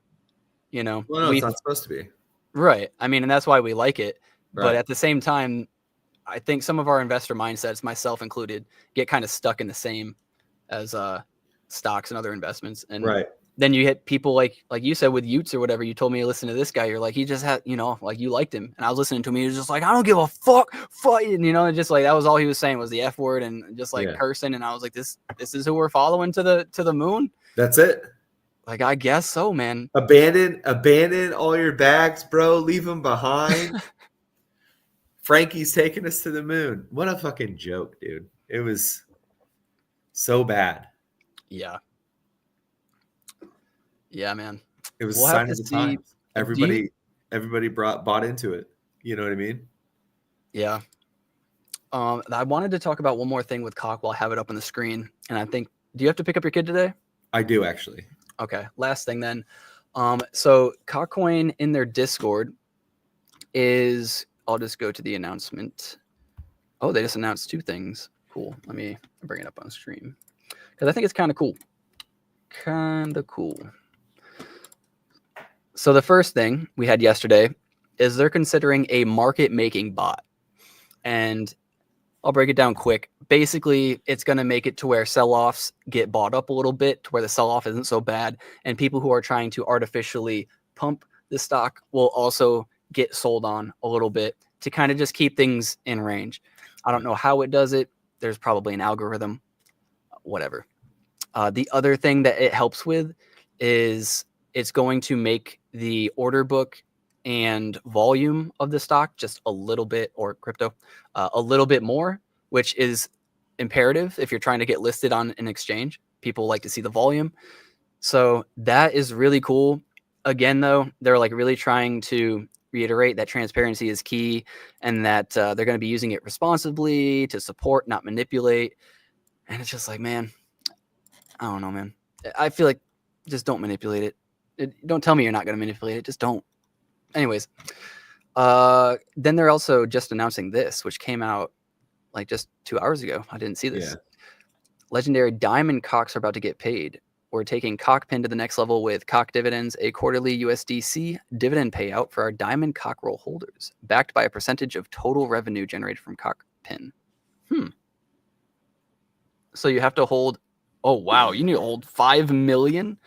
Well, no, it's not supposed to be. Right. I mean, and that's why we like it. Right. But at the same time, I think some of our investor mindsets, myself included, get kind of stuck in the same as stocks and other investments. And then you hit people like you said with Utes or whatever. You told me to listen to this guy. You're like, he just had, like you liked him. And I was listening to him. He was just like, I don't give a fuck. And just like that was all he was saying was the F word and just like cursing. And I was like, this is who we're following to the moon. That's it. Like, I guess so, man. Abandon all your bags, bro. Leave them behind. Frankie's taking us to the moon. What a fucking joke, dude. It was so bad. Yeah. Yeah, man. It was a sign of the times. Everybody bought into it. You know what I mean? Yeah. I wanted to talk about one more thing with Cock while I have it up on the screen. And I think, do you have to pick up your kid today? I do, actually. Okay. Last thing then. So Cockcoin in their Discord is, I'll just go to the announcement. Oh, they just announced 2 things. Cool. Let me bring it up on stream because I think it's kind of cool. So the first thing we had yesterday is they're considering a market making bot. And I'll break it down quick. Basically, it's going to make it to where sell-offs get bought up a little bit to where the sell-off isn't so bad. And people who are trying to artificially pump the stock will also get sold on a little bit to kind of just keep things in range. I don't know how it does it. There's probably an algorithm, whatever. The other thing that it helps with is it's going to make the order book and volume of the stock just a little bit, or crypto, a little bit more, which is imperative if you're trying to get listed on an exchange. People like to see the volume. So that is really cool. Again, though, they're like really trying to reiterate that transparency is key, and that they're going to be using it responsibly to support, not manipulate. And it's just like, man, I don't know, man. I feel like just don't manipulate it. Don't tell me you're not going to manipulate it. Just don't. Anyways, then they're also just announcing this, which came out like just 2 hours ago. I didn't see this. Yeah. Legendary diamond cocks are about to get paid. We're taking cockpin to the next level with cock dividends, a quarterly USDC dividend payout for our diamond cock roll holders, backed by a percentage of total revenue generated from cockpin. So you have to hold. Oh wow, you need to hold 5 million.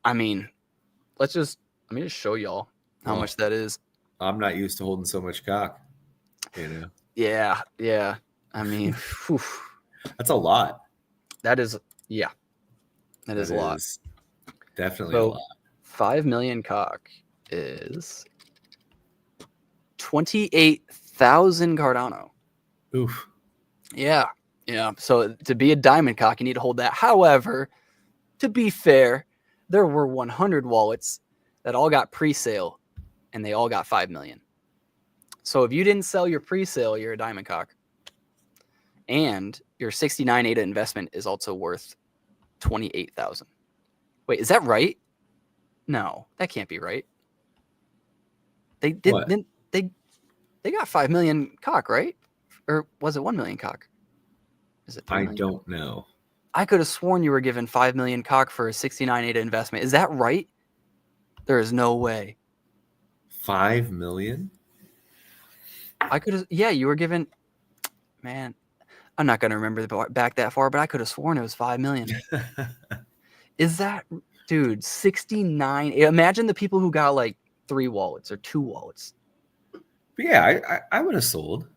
I mean, let me just show y'all how much that is. I'm not used to holding so much cock. You know. Yeah. I mean, that's a lot. That is, yeah. That is a lot. Definitely a lot. 5 million cock is 28,000 Cardano. Oof. Yeah. So to be a diamond cock, you need to hold that. However, to be fair, there were 100 wallets that all got pre-sale, and they all got 5 million. So if you didn't sell your pre-sale, you're a diamond cock. And your 69 ADA investment is also worth 28,000. Wait, is that right? No, that can't be right. They did. They got 5 million cock, right? Or was it 1 million cock? Is it? I don't know. I could have sworn you were given 5 million cock for a 69 ADA investment. Is that right? There is no way. 5 million? I could have. Yeah, you were given. Man, I'm not gonna remember back that far, but I could have sworn it was 5 million. Is that, dude? 69. Imagine the people who got like 3 wallets or 2 wallets. But yeah, I would have sold.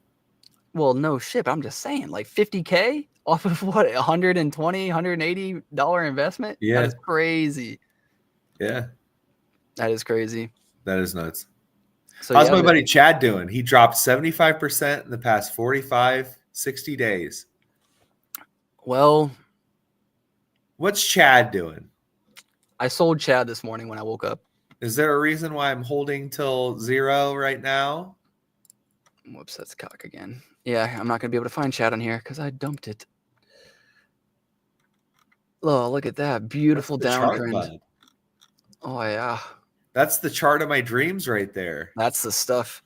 Well, no shit. I'm just saying, like $50K off of what, $120, $180 investment? Yeah, that is crazy. Yeah, that is crazy. That is nuts. So how's my buddy Chad doing? He dropped 75% in the past 60 days. Well, what's Chad doing? I sold Chad this morning when I woke up. Is there a reason why I'm holding till 0 right now? Whoops, that's cock again. Yeah, I'm not going to be able to find Chad on here because I dumped it. Oh, look at that. Beautiful downtrend. Oh, yeah. That's the chart of my dreams right there. That's the stuff.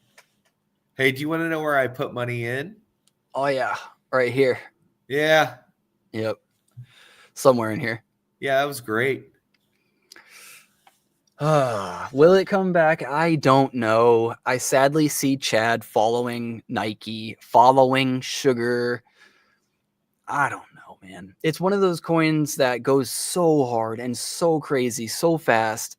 Hey, do you want to know where I put money in? Oh, yeah. Right here. Yeah. Yep. Somewhere in here. Yeah, that was great. Will it come back? I don't know. I sadly see Chad following Nike, following Sugar. I don't know, man. It's one of those coins that goes so hard and so crazy, so fast,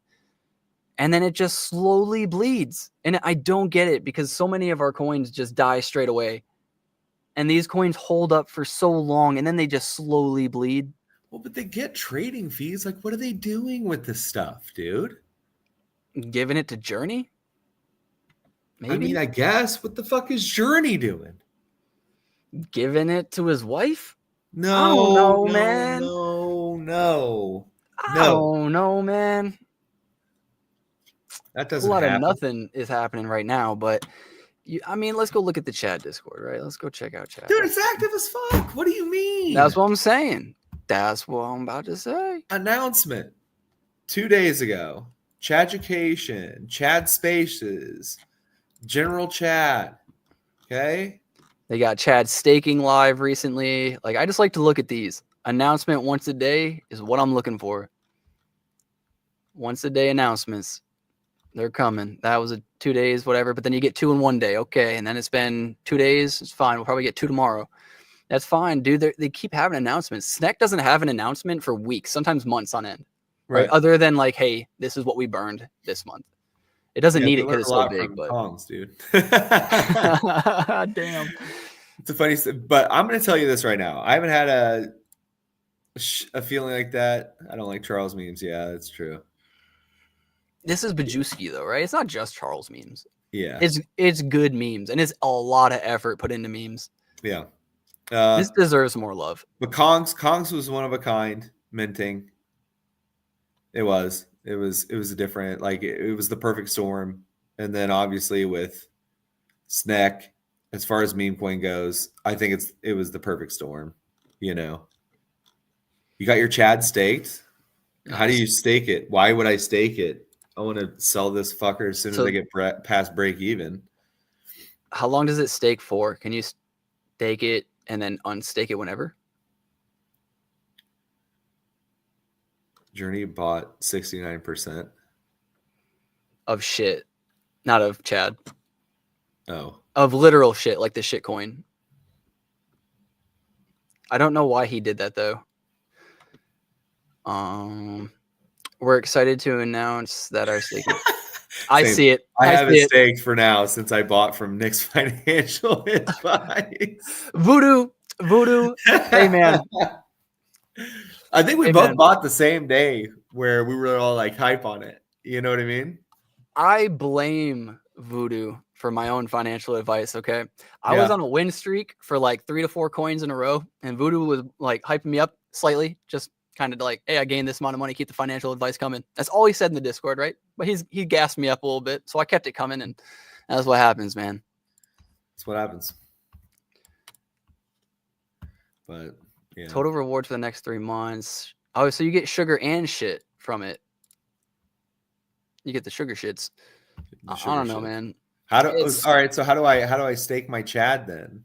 and then it just slowly bleeds. And I don't get it because so many of our coins just die straight away. And these coins hold up for so long, and then they just slowly bleed. Well, but they get trading fees. Like, what are they doing with this stuff, dude? Giving it to Journey? Maybe. I mean, I guess. What the fuck is Journey doing? Giving it to his wife? No, I don't know, man. No. I don't know, man. That doesn't happen. A lot of nothing is happening right now, but I mean, let's go look at the Chad Discord, right? Let's go check out Chad. Dude, it's active as fuck. What do you mean? That's what I'm saying. That's what I'm about to say. Announcement 2 days ago. Chaducation, Chad Spaces, General Chad. Okay. They got Chad staking live recently. Like, I just like to look at these. Announcement once a day is what I'm looking for. Once a day announcements. They're coming. That was 2 days, whatever. But then you get 2 in 1 day. Okay. And then it's been 2 days. It's fine. We'll probably get 2 tomorrow. That's fine, dude. They keep having announcements. Sneck doesn't have an announcement for weeks, sometimes months on end. Right. Other than like, hey, this is what we burned this month. It doesn't need it because it's so big. But Kongs, dude. Damn. It's a funny, but I'm going to tell you this right now. I haven't had a feeling like that. I don't like Charles memes. Yeah, that's true. This is Bajewski though, right? It's not just Charles memes. Yeah. It's good memes, and it's a lot of effort put into memes. Yeah. This deserves more love. But Kong's was one of a kind minting. It was a different, like it was the perfect storm. And then obviously with Sneck, as far as meme coin goes, I think it was the perfect storm. You know, you got your Chad staked. Nice. How do you stake it? Why would I stake it? I want to sell this fucker as soon as I get past break even. How long does it stake for? Can you stake it and then unstake it whenever? Journey bought 69% of shit, not of Chad. Oh, of literal shit, like the shit coin. I don't know why he did that though. We're excited to announce that our stake. I see it. I have it staked for now since I bought from Nick's financial advice. Voodoo. Hey man. I think we both bought the same day where we were all like hype on it. You know what I mean? I blame Voodoo for my own financial advice. Okay. I was on a win streak for like 3 to 4 coins in a row, and Voodoo was like hyping me up slightly, just kind of like, hey, I gained this amount of money, keep the financial advice coming. That's all he said in the Discord, right? But he gassed me up a little bit, so I kept it coming, and that's what happens, man. That's what happens. But yeah. Total reward for the next 3 months. Oh, so you get sugar and shit from it. You get the sugar shits. I don't know, man. All right, so how do I stake my Chad then?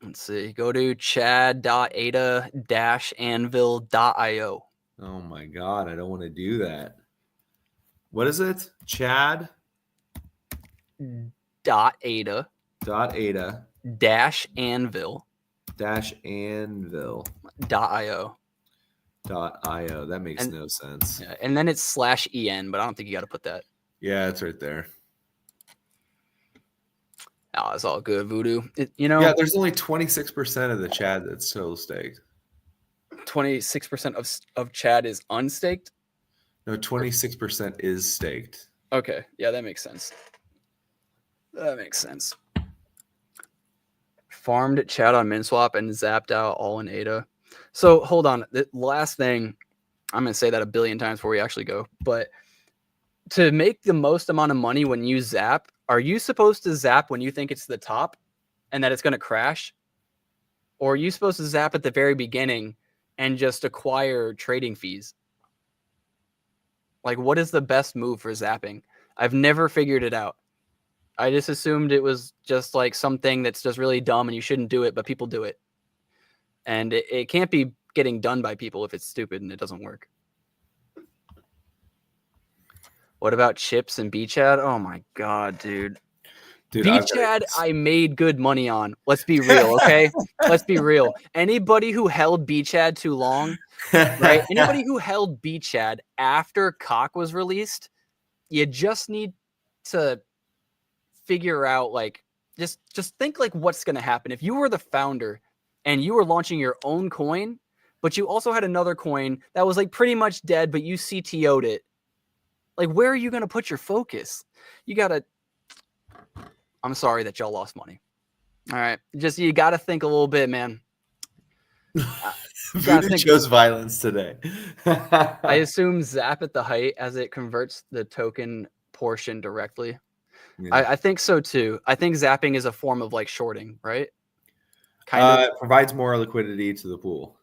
Let's see. Go to chad.ada-anvil.io. Oh my god, I don't want to do that. What is it? Chad .ada -anvil .io. That makes no sense. Yeah, and then it's /en, but I don't think you got to put that. Yeah, it's right there. Oh, it's all good, Voodoo. Yeah, there's only 26% of the Chad that's still staked. 26% of Chad is unstaked? No, 26% is staked. Okay, yeah, that makes sense. Farmed Chad on MinSwap and zapped out all in ADA. So hold on. The last thing, I'm going to say that a billion times before we actually go, but to make the most amount of money when you zap, are you supposed to zap when you think it's the top and that it's going to crash? Or are you supposed to zap at the very beginning and just acquire trading fees? Like, what is the best move for zapping? I've never figured it out. I just assumed it was just like something that's just really dumb and you shouldn't do it, but people do it. And it can't be getting done by people if it's stupid and it doesn't work. What about chips and B-Chad? Oh my god, dude. B-Chad, I made good money on. Let's be real, okay? Let's be real. Anybody who held B-Chad too long, right? Anybody who held B-Chad after Cock was released, you just need to figure out, like, just think like what's going to happen. If you were the founder and you were launching your own coin, but you also had another coin that was like pretty much dead, but you CTO'd it, like, where are you going to put your focus? You got to, I'm sorry that y'all lost money. All right. You got to think a little bit, man. Voodoo chose violence today. I assume zap at the height as it converts the token portion directly. Yeah. I think so too. I think zapping is a form of like shorting, right? It provides more liquidity to the pool.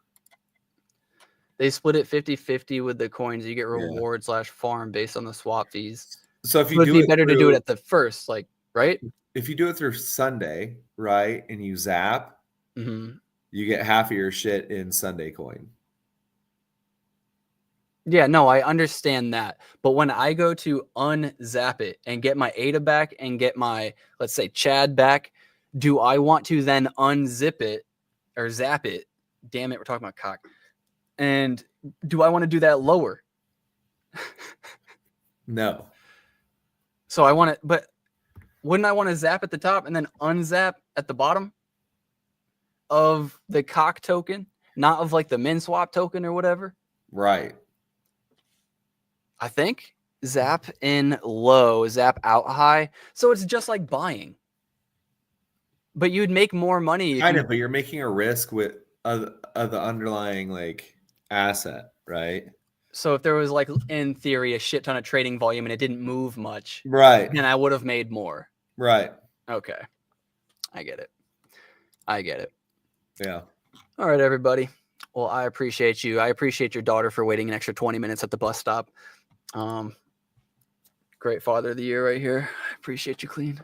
They split it 50-50 with the coins. You get reward /farm based on the swap fees. So if you would be better to do it at the first, like, right? If you do it through Sunday, right, and you zap, you get half of your shit in Sunday coin. Yeah, no, I understand that. But when I go to unzap it and get my ADA back and get my, let's say, Chad back, do I want to then unzip it or zap it? Damn it, we're talking about Cock. And do I want to do that lower? No. So I want to, but wouldn't I want to zap at the top and then unzap at the bottom of the Cock token not of like the min swap token or whatever. Right. I think Zap in low, Zap out high. So it's just like buying. But you'd make more money if Kind you, of, but you're making a risk with the underlying like asset, right? so if there was like in theory a shit ton of trading volume and it didn't move much, Right. then I would have made more. Right. Okay. I get it. Yeah. All right, everybody. Well, I appreciate you. I appreciate your daughter for waiting an extra 20 minutes at the bus stop. Great father of the year right here. I appreciate you, Clean.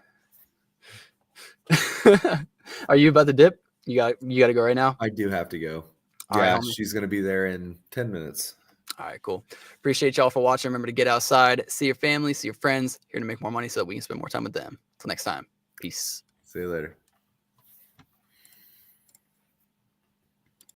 Are you about to dip? You got to go right now? I do have to go. All right, Yeah, homie. she's gonna be there in 10 minutes. All right, cool. Appreciate y'all for watching. Remember to get outside, see your family, see your friends, here to make more money so that we can spend more time with them. Until next time. Peace. See you later.